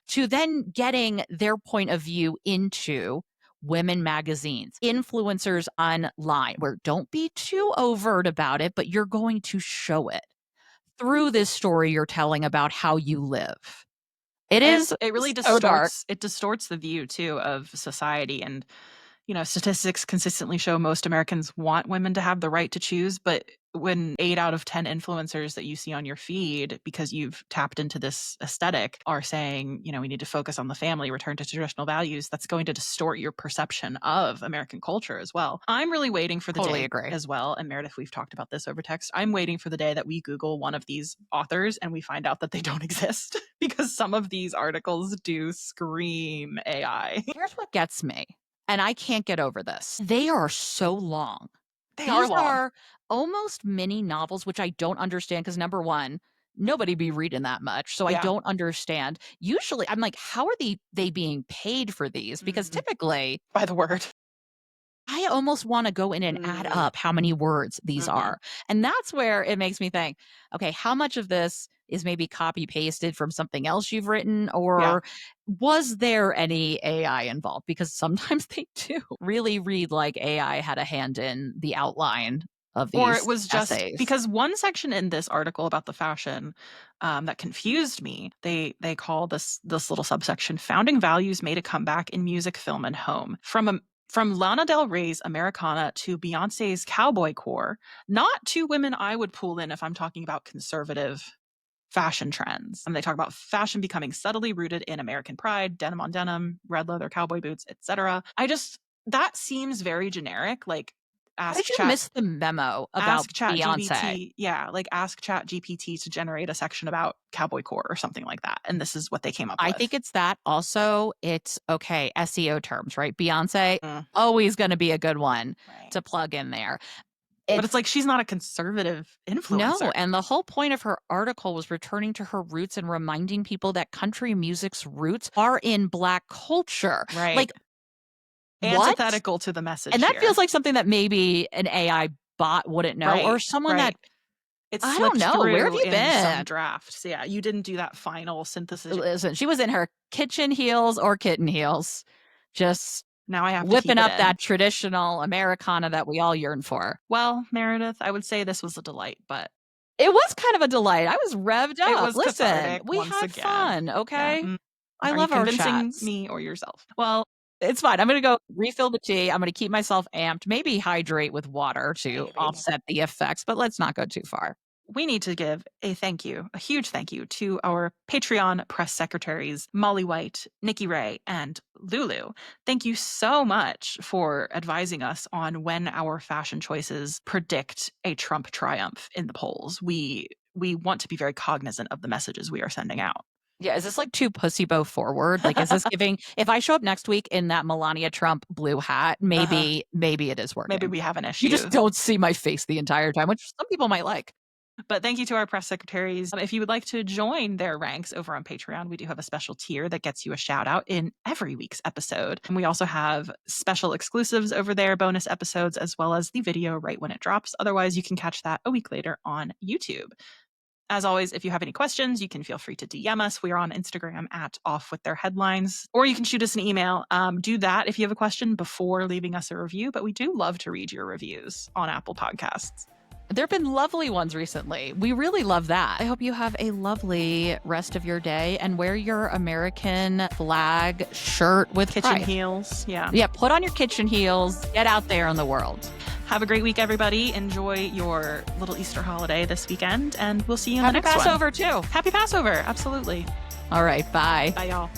to then getting their point of view into women magazines, influencers online, where don't be too overt about it, but you're going to show it through this story you're telling about how you live. It is It really so dark. distorts the view too of society. And statistics consistently show most Americans want women to have the right to choose, but when 8 out of 10 influencers that you see on your feed, because you've tapped into this aesthetic, are saying, we need to focus on the family, return to traditional values, that's going to distort your perception of American culture as well. I'm really waiting for the day as well. And Meredith, we've talked about this over text. I'm waiting for the day that we Google one of these authors and we find out that they don't exist because some of these articles do scream AI. Here's what gets me. And I can't get over this. They are so long. These are almost mini novels, which I don't understand because number one, nobody be reading that much. So I don't understand. Usually I'm like, how are they being paid for these? Because typically by the word. I almost want to go in and add up how many words these are. And that's where it makes me think, okay, how much of this is maybe copy pasted from something else you've written, or was there any AI involved? Because sometimes they do really read like AI had a hand in the outline of these or it was just essays. Because one section in this article about the fashion that confused me, they call this little subsection "Founding Values Made a Comeback in Music, Film, and Home." From Lana Del Rey's Americana to Beyonce's Cowboy Core, not two women I would pull in if I'm talking about conservative fashion trends. And they talk about fashion becoming subtly rooted in American pride, denim on denim, red leather cowboy boots, etc. That seems very generic. Like, how did you miss the memo about Beyonce? Ask ChatGPT to generate a section about Cowboy Core or something like that. And this is what they came up with. I think it's that. Also, it's okay, SEO terms, right? Beyonce, always going to be a good one to plug in there. But it's like she's not a conservative influencer. No, and the whole point of her article was returning to her roots and reminding people that country music's roots are in Black culture. Right. Like, antithetical to the message. And that feels like something that maybe an AI bot wouldn't know, or someone that I don't know. Where have you been? Some drafts. Yeah, you didn't do that final synthesis. Listen, she was in her kitchen heels or kitten heels, just now I have whipping up that traditional Americana that we all yearn for. Well, Meredith, I would say this was a delight, but it was kind of a delight. I was revved up. It was Listen, we had fun. Okay, I love our chats. Me or yourself? Well, it's fine. I'm going to go refill the tea. I'm going to keep myself amped, maybe hydrate with water to offset the effects, but let's not go too far. We need to give a huge thank you to our Patreon press secretaries, Molly White, Nikki Ray, and Lulu. Thank you so much for advising us on when our fashion choices predict a Trump triumph in the polls. We want to be very cognizant of the messages we are sending out. Yeah, is this like too pussy bow forward? Like, is this giving, if I show up next week in that Melania Trump blue hat, maybe it is working. Maybe we have an issue. You just don't see my face the entire time, which some people might like. But thank you to our press secretaries. If you would like to join their ranks over on Patreon, we do have a special tier that gets you a shout out in every week's episode. And we also have special exclusives over there, bonus episodes, as well as the video right when it drops. Otherwise, you can catch that a week later on YouTube. As always, if you have any questions, you can feel free to DM us. We are on Instagram at offwiththeirheadlines, or you can shoot us an email. Do that if you have a question before leaving us a review, but we do love to read your reviews on Apple Podcasts. There have been lovely ones recently. We really love that. I hope you have a lovely rest of your day and wear your American flag shirt with Kitchen pride. heels. Yeah. Yeah, put on your kitchen heels. Get out there in the world. Have a great week, everybody. Enjoy your little Easter holiday this weekend, and we'll see you in the next Happy one. Passover, too. Happy Passover. Absolutely. All right, bye. Bye, y'all.